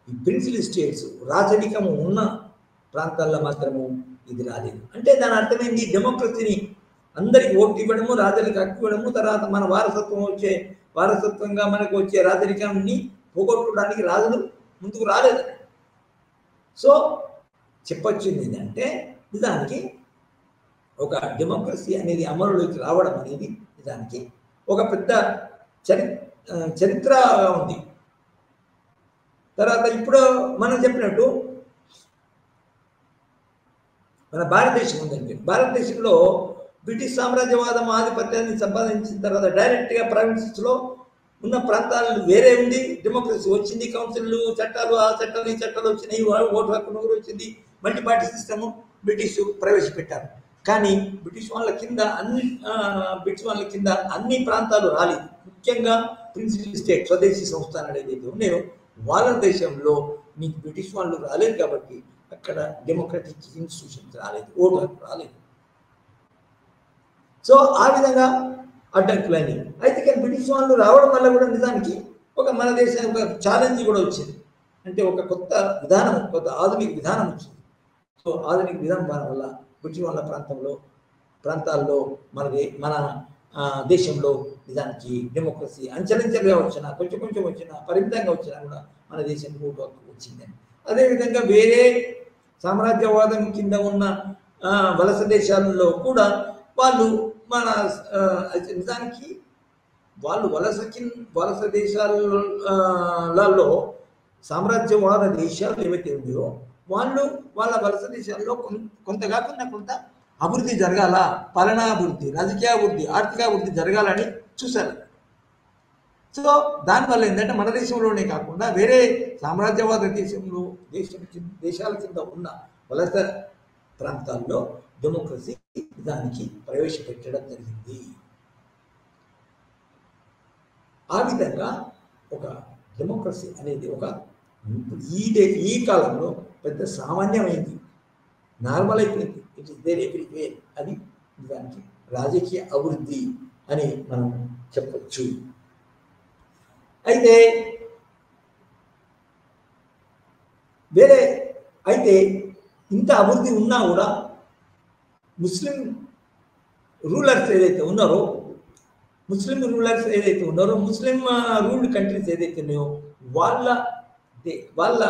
ఈ ప్రిన్సిపల్ స్టేట్స్ రాజరికము ఉన్న ప్రాంతాల్లో మాత్రము ఇది రాలేదు. అంటే దాని అర్థమైంది, డెమోక్రసీని అందరికి ఓటు ఇవ్వడము, రాజులకు హక్కు ఇవ్వడము, తర్వాత మన వారసత్వంగా మనకు వచ్చే రాజరికాన్ని పోగొట్టడానికి రాజులు ముందుకు రాలేదు. సో చెప్పొచ్చింది ఏంటంటే నిజానికి ఒక డెమోక్రసీ అనేది అమలులోకి రావడం అనేది నిజానికి ఒక పెద్ద చరిత్ర ఉంది. తర్వాత ఇప్పుడు మనం చెప్పినట్టు మన భారతదేశం ఉందండి. భారతదేశంలో బ్రిటిష్ సామ్రాజ్యవాదం ఆధిపత్యాన్ని సంపాదించిన తర్వాత డైరెక్ట్గా ప్రావిన్సెస్లో ఉన్న ప్రాంతాలు వేరే ఉంది, డెమోక్రసీ వచ్చింది, కౌన్సిల్ చట్టాలు, ఆ చట్టాలు ఈ చట్టాలు వచ్చినాయి, ఓటు హక్కు నూరు వచ్చింది, మల్టీ పార్టీ సిస్టము బ్రిటిష్ ప్రవేశపెట్టారు. కానీ బ్రిటిష్ వాళ్ళ కింద అన్ని ప్రాంతాలు రాలేదు. ముఖ్యంగా ప్రిన్సిపల్ స్టేట్ స్వదేశీ సంస్థానాలు ఏదైతే ఉన్నాయో వాళ్ళ దేశంలో మీకు బ్రిటిష్ వాళ్ళు రాలేదు కాబట్టి అక్కడ డెమోక్రటిక్ ఇన్స్టిట్యూషన్స్ రాలేదు, ఓటు హక్కు రాలేదు. సో ఆ విధంగా అడ్డంకులని అయితే కానీ బ్రిటిష్ వాళ్ళు రావడం వల్ల కూడా నిజానికి ఒక మన దేశానికి ఒక ఛాలెంజ్ కూడా వచ్చింది. అంటే ఒక కొత్త విధానం, కొత్త ఆధునిక విధానం వచ్చింది. సో ఆధునిక విధానం వల్ల బ్రిటిష్ వాళ్ళ ప్రాంతాల్లో మన దేశంలో నిజానికి డెమోక్రసీ అంచెలంచెలుగా వచ్చినా, కొంచెం కొంచెం వచ్చినా, పరిమితంగా వచ్చినా కూడా మన దేశానికి ఓటు హక్కు వచ్చిందని. అదేవిధంగా వేరే సామ్రాజ్యవాదం కింద ఉన్న వలస దేశాలలో కూడా వాళ్ళు మన నిజానికి వాళ్ళు వలస దేశాలలో సామ్రాజ్యవాద దేశాలు ఏవైతే ఉన్నాయో వాళ్ళు వాళ్ళ వలస దేశాల్లో కొంత కాకుండా కొంత అభివృద్ధి జరగాల, పాలనాభివృద్ధి, రాజకీయాభివృద్ధి, ఆర్థికాభివృద్ధి జరగాలని చూశారు. సో దానివల్ల ఏంటంటే మన దేశంలోనే కాకుండా వేరే సామ్రాజ్యవాద దేశాల కింద ఉన్న వలస ప్రాంతాల్లో డెమోక్రసీ దానికి ప్రవేశపెట్టడం జరిగింది. ఆ విధంగా ఒక డెమోక్రసీ అనేది ఒక ఈ కాలంలో పెద్ద సామాన్యమైంది, నార్మల్ అయిపోయింది. It is there everywhere. అది దానికి రాజకీయ అభివృద్ధి అని మనం చెప్పచ్చు. అయితే ఇంత అభివృద్ధి ఉన్నా కూడా ముస్లిం రూలర్స్ ఏదైతే ఉన్నారో ముస్లిం రూల్డ్ కంట్రీస్ ఏదైతే ఉన్నాయో వాళ్ళ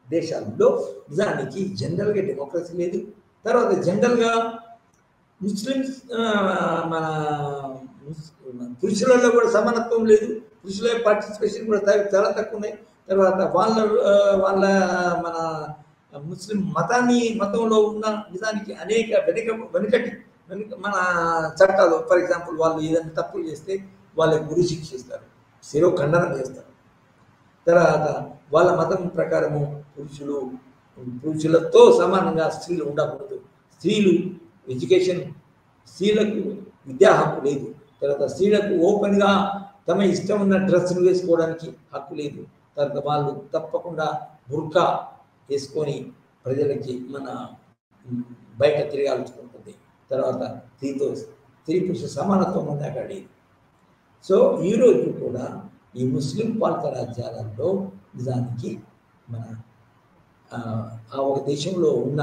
దేశాల్లో నిజానికి జనరల్గా డెమోక్రసీ లేదు. తర్వాత జనరల్గా ముస్లిమ్స్ మన పురుషులలో కూడా సమానత్వం లేదు, పురుషుల పార్టిసిపేషన్ కూడా చాలా తక్కువ ఉన్నాయి. తర్వాత వాళ్ళ మన ముస్లిం మతంలో ఉన్న నిజానికి అనేక వెనుకటి మన చట్టాలు, ఫర్ ఎగ్జాంపుల్ వాళ్ళు ఏదైనా తప్పులు చేస్తే వాళ్ళకి గురి శిక్షిస్తారు, శిరో ఖండన చేస్తారు. తర్వాత వాళ్ళ మతం ప్రకారము పురుషులతో సమానంగా స్త్రీలు ఉండకూడదు, స్త్రీలకు విద్యా హక్కు లేదు. తర్వాత స్త్రీలకు ఓపెన్గా తమ ఇష్టం ఉన్న డ్రెస్సులు వేసుకోవడానికి హక్కు లేదు. తర్వాత వాళ్ళు తప్పకుండా బుర్కా వేసుకొని ప్రజలకి మన బయట తిరగాల్సి ఉంటుంది. తర్వాత స్త్రీ పురుష సమానత్వం ఉంది అక్కడ. సో ఈరోజు కూడా ఈ ముస్లిం పాలిత రాజ్యాలలో నిజానికి మన ఆ ఒక దేశంలో ఉన్న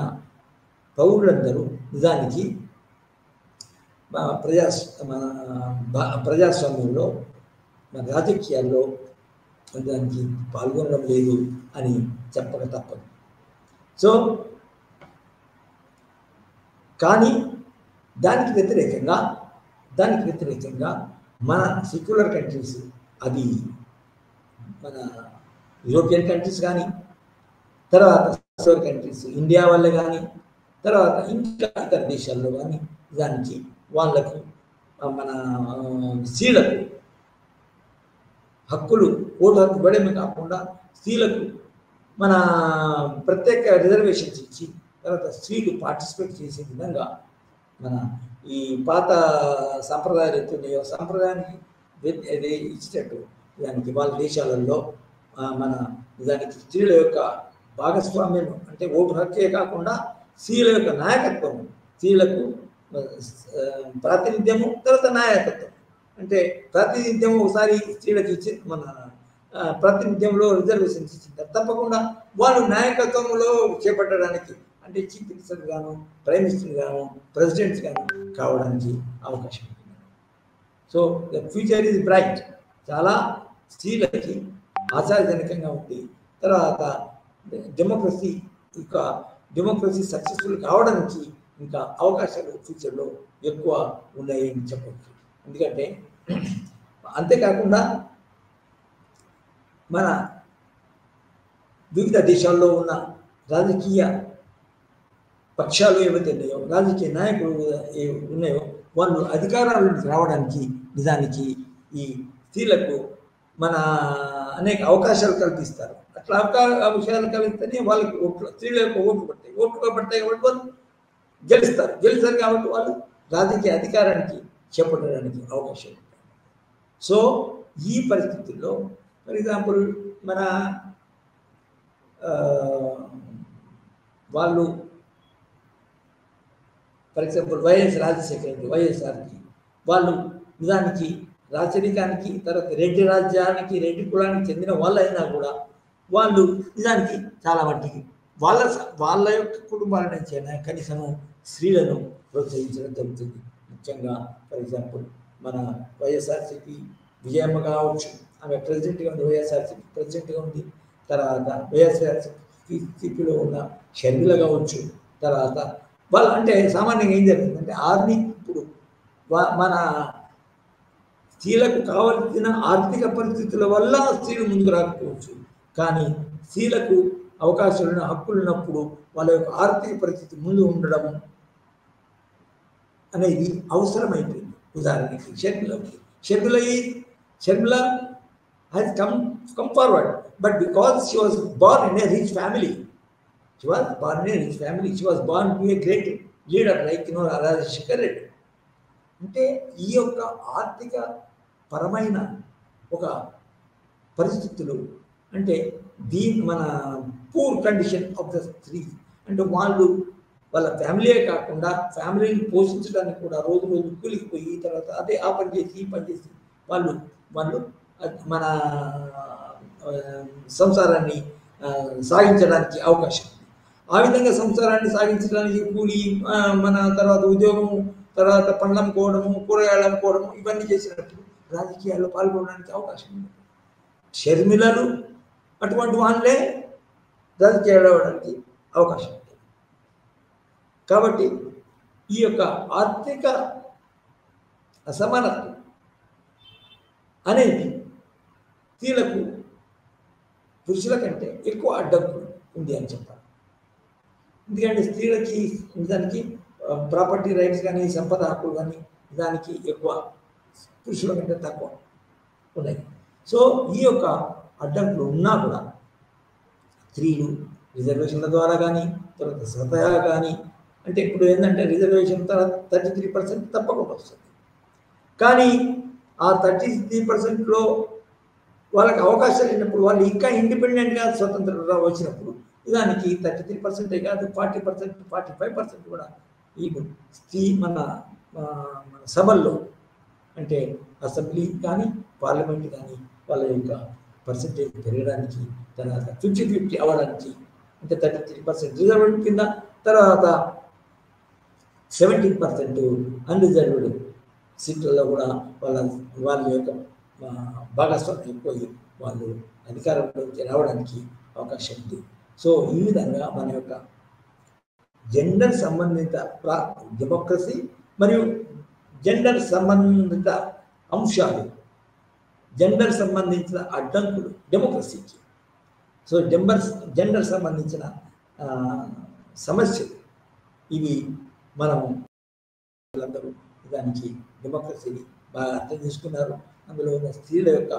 పౌరులందరూ నిజానికి ప్రజాస్వామ్యంలో మన రాజకీయాల్లో దానికి పాల్గొనడం లేదు అని చెప్పక తప్పదు. సో కానీ దానికి వ్యతిరేకంగా మన సెక్యులర్ కంట్రీస్, అది మన యూరోపియన్ కంట్రీస్ కానీ, తర్వాత సెక్యులర్ కంట్రీస్ ఇండియా వల్లే కానీ, తర్వాత ఇంకా ఇతర దేశాల్లో కానీ దానికి వాళ్ళకు మన స్త్రీలకు హక్కులు, ఓటు హక్కు ఇవ్వడమే కాకుండా స్త్రీలకు మన ప్రత్యేక రిజర్వేషన్స్ ఇచ్చి తర్వాత స్త్రీలు పార్టిసిపేట్ చేసే విధంగా మన ఈ పాత సాంప్రదాయాలు ఎత్తున్నాయో సాంప్రదాయానికి ఇచ్చినట్టు దానికి వాళ్ళ దేశాలలో మన దానికి స్త్రీల యొక్క భాగస్వామ్యం, అంటే ఓటు హక్కే కాకుండా స్త్రీల యొక్క నాయకత్వం, స్త్రీలకు ప్రాతినిధ్యము, తర్వాత నాయకత్వం. అంటే ప్రాతినిధ్యం ఒకసారి స్త్రీలకు ఇచ్చి మన ప్రాతినిధ్యంలో రిజర్వేషన్స్ ఇచ్చింటారు, తప్పకుండా వాళ్ళు నాయకత్వంలో చేపట్టడానికి, అంటే చీఫ్ మినిస్టర్ గాను, ప్రైమ్ మినిస్టర్ గాను, ప్రెసిడెంట్స్ గాను కావడానికి అవకాశం ఉంటుంది. So the future is bright. చాలా స్త్రీలకి ఆశాజనకంగా ఉంది. తర్వాత డెమోక్రసీ సక్సెస్ఫుల్ కావడానికి ఇంకా అవకాశాలు ఫ్యూచర్లో ఎక్కువ ఉన్నాయని చెప్పవచ్చు. ఎందుకంటే అంతేకాకుండా మన వివిధ దేశాల్లో ఉన్న రాజకీయ పక్షాలు ఏవైతే ఉన్నాయో, రాజకీయ నాయకులు ఉన్నాయో, వాళ్ళు అధికారాలకు రావడానికి నిజానికి ఈ స్త్రీలకు మన అనేక అవకాశాలు కల్పిస్తారు. అట్లా అవకాశాలు కల్పిస్తేనే వాళ్ళకి స్త్రీల యొక్క ఓట్లు పడతాయి కాబట్టి వాళ్ళు గెలుస్తారు కాబట్టి వాళ్ళు రాజకీయ అధికారానికి చేపట్టడానికి అవకాశం ఉంటుంది. సో ఈ పరిస్థితుల్లో ఫర్ ఎగ్జాంపుల్ మన వాళ్ళు for example YS Rajasekhara Reddy వైఎస్ఆర్కి వాళ్ళు నిజానికి రాచరికానికి తర్వాత రెడ్డి రాజ్యానికి రెడ్డి కులానికి చెందిన వాళ్ళు అయినా కూడా వాళ్ళు నిజానికి చాలా మట్టికి వాళ్ళ యొక్క కుటుంబాల నుంచి అయినా కనీసము స్త్రీలను ప్రోత్సహించడం జరుగుతుంది. ముఖ్యంగా ఫర్ ఎగ్జాంపుల్ మన వైఎస్ఆర్సీపీ విజయమ్మ కావచ్చు, ఆమె ప్రెసిడెంట్గా ఉంది, వైఎస్ఆర్సీపీ ప్రెసిడెంట్గా ఉంది. తర్వాత వైఎస్ఆర్సీపీలో ఉన్న షర్మిల కావచ్చు. తర్వాత వాళ్ళు అంటే సామాన్యంగా ఏం జరుగుతుందంటే ఆర్మీ ఇప్పుడు మన స్త్రీలకు కావలసిన ఆర్థిక పరిస్థితుల వల్ల స్త్రీలు ముందుకు రాకపోవచ్చు, కానీ స్త్రీలకు అవకాశాలను హక్కులు ఉన్నప్పుడు వాళ్ళ యొక్క ఆర్థిక పరిస్థితి ముందు ఉండడం అనేది అవసరమైపోయింది. ఉదాహరణకి Sharmila has come forward, but because she was born in a rich family, she was born to be a great leader like Rajasekhara Reddy. అంటే ఈ యొక్క ఆర్థిక పరమైన ఒక పరిస్థితులు అంటే మన పూర్ కండిషన్ ఆఫ్ ద స్త్రీ అంటే వాళ్ళ ఫ్యామిలీయే కాకుండా ఫ్యామిలీని పోషించడానికి కూడా రోజు కూలికిపోయి తర్వాత అదే ఆ పని చేసి ఈ పని చేసి వాళ్ళు మన సంసారాన్ని సాగించడానికి అవకాశం ఉంది. ఆ విధంగా సంసారాన్ని సాగించడానికి కూలి మన తర్వాత ఉద్యోగము తర్వాత పండ్లు అమ్ముకోవడము కూరగాయలు అమ్ముకోవడము ఇవన్నీ చేసినప్పుడు రాజకీయాల్లో పాల్గొనడానికి అవకాశం ఉంది. షర్మిలలు అటువంటి వాళ్ళే రాజకీయాలు అవ్వడానికి అవకాశం ఉంది. కాబట్టి ఈ యొక్క ఆర్థిక అసమానత్వం అనేది స్త్రీలకు పురుషుల కంటే ఎక్కువ అడ్డంకులు ఉంది అని చెప్పాలి. ఎందుకంటే స్త్రీలకి దానికి ప్రాపర్టీ రైట్స్ కానీ సంపద హక్కులు కానీ దానికి ఎక్కువ పురుషుల కంటే తక్కువ ఉన్నాయి. సో ఈ యొక్క అడ్డంకులు ఉన్నా కూడా స్త్రీలు రిజర్వేషన్ల ద్వారా కానీ తర్వాత స్వతహా కానీ అంటే ఇప్పుడు ఏంటంటే రిజర్వేషన్ తర్వాత 33% తప్పకుండా వస్తుంది. కానీ ఆ 33%లో వాళ్ళకి అవకాశాలు లేనప్పుడు వాళ్ళు ఇంకా ఇండిపెండెంట్గా స్వతంత్రంగా వచ్చినప్పుడు దానికి 33% కాదు 40%, 45% కూడా ఈ స్త్రీ మన సభల్లో అంటే అసెంబ్లీ కానీ పార్లమెంట్ కానీ వాళ్ళ యొక్క పర్సంటేజ్ పెరగడానికి తర్వాత 50-50 అవ్వడానికి అంటే 33% రిజర్వ్డ్ కింద తర్వాత 17% అన్రిజర్వ్డ్ సీట్లలో కూడా వాళ్ళ యొక్క భాగస్వామ్యం ఎక్కువై వాళ్ళు అధికారంలోకి రావడానికి అవకాశం ఉంది. సో ఈ విధంగా మన యొక్క జెండర్ సంబంధిత డెమోక్రసీ మరియు జెండర్ సంబంధిత అంశాలు జెండర్ సంబంధించిన అడ్డంకులు డెమోక్రసీకి సో జెండర్ సంబంధించిన సమస్యలు ఇవి మనము అందరూ దానికి డెమోక్రసీని బాగా అర్థం చేసుకున్నారు. అందులో ఉన్న స్త్రీల యొక్క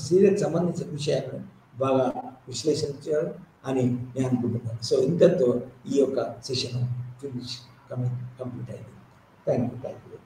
స్త్రీలకు సంబంధించిన విషయాలను బాగా విశ్లేషించారు అని నేను అనుకుంటున్నాను. సో ఇంతతో ఈ యొక్క సెషన్ కంప్లీట్ అయింది. Thank you.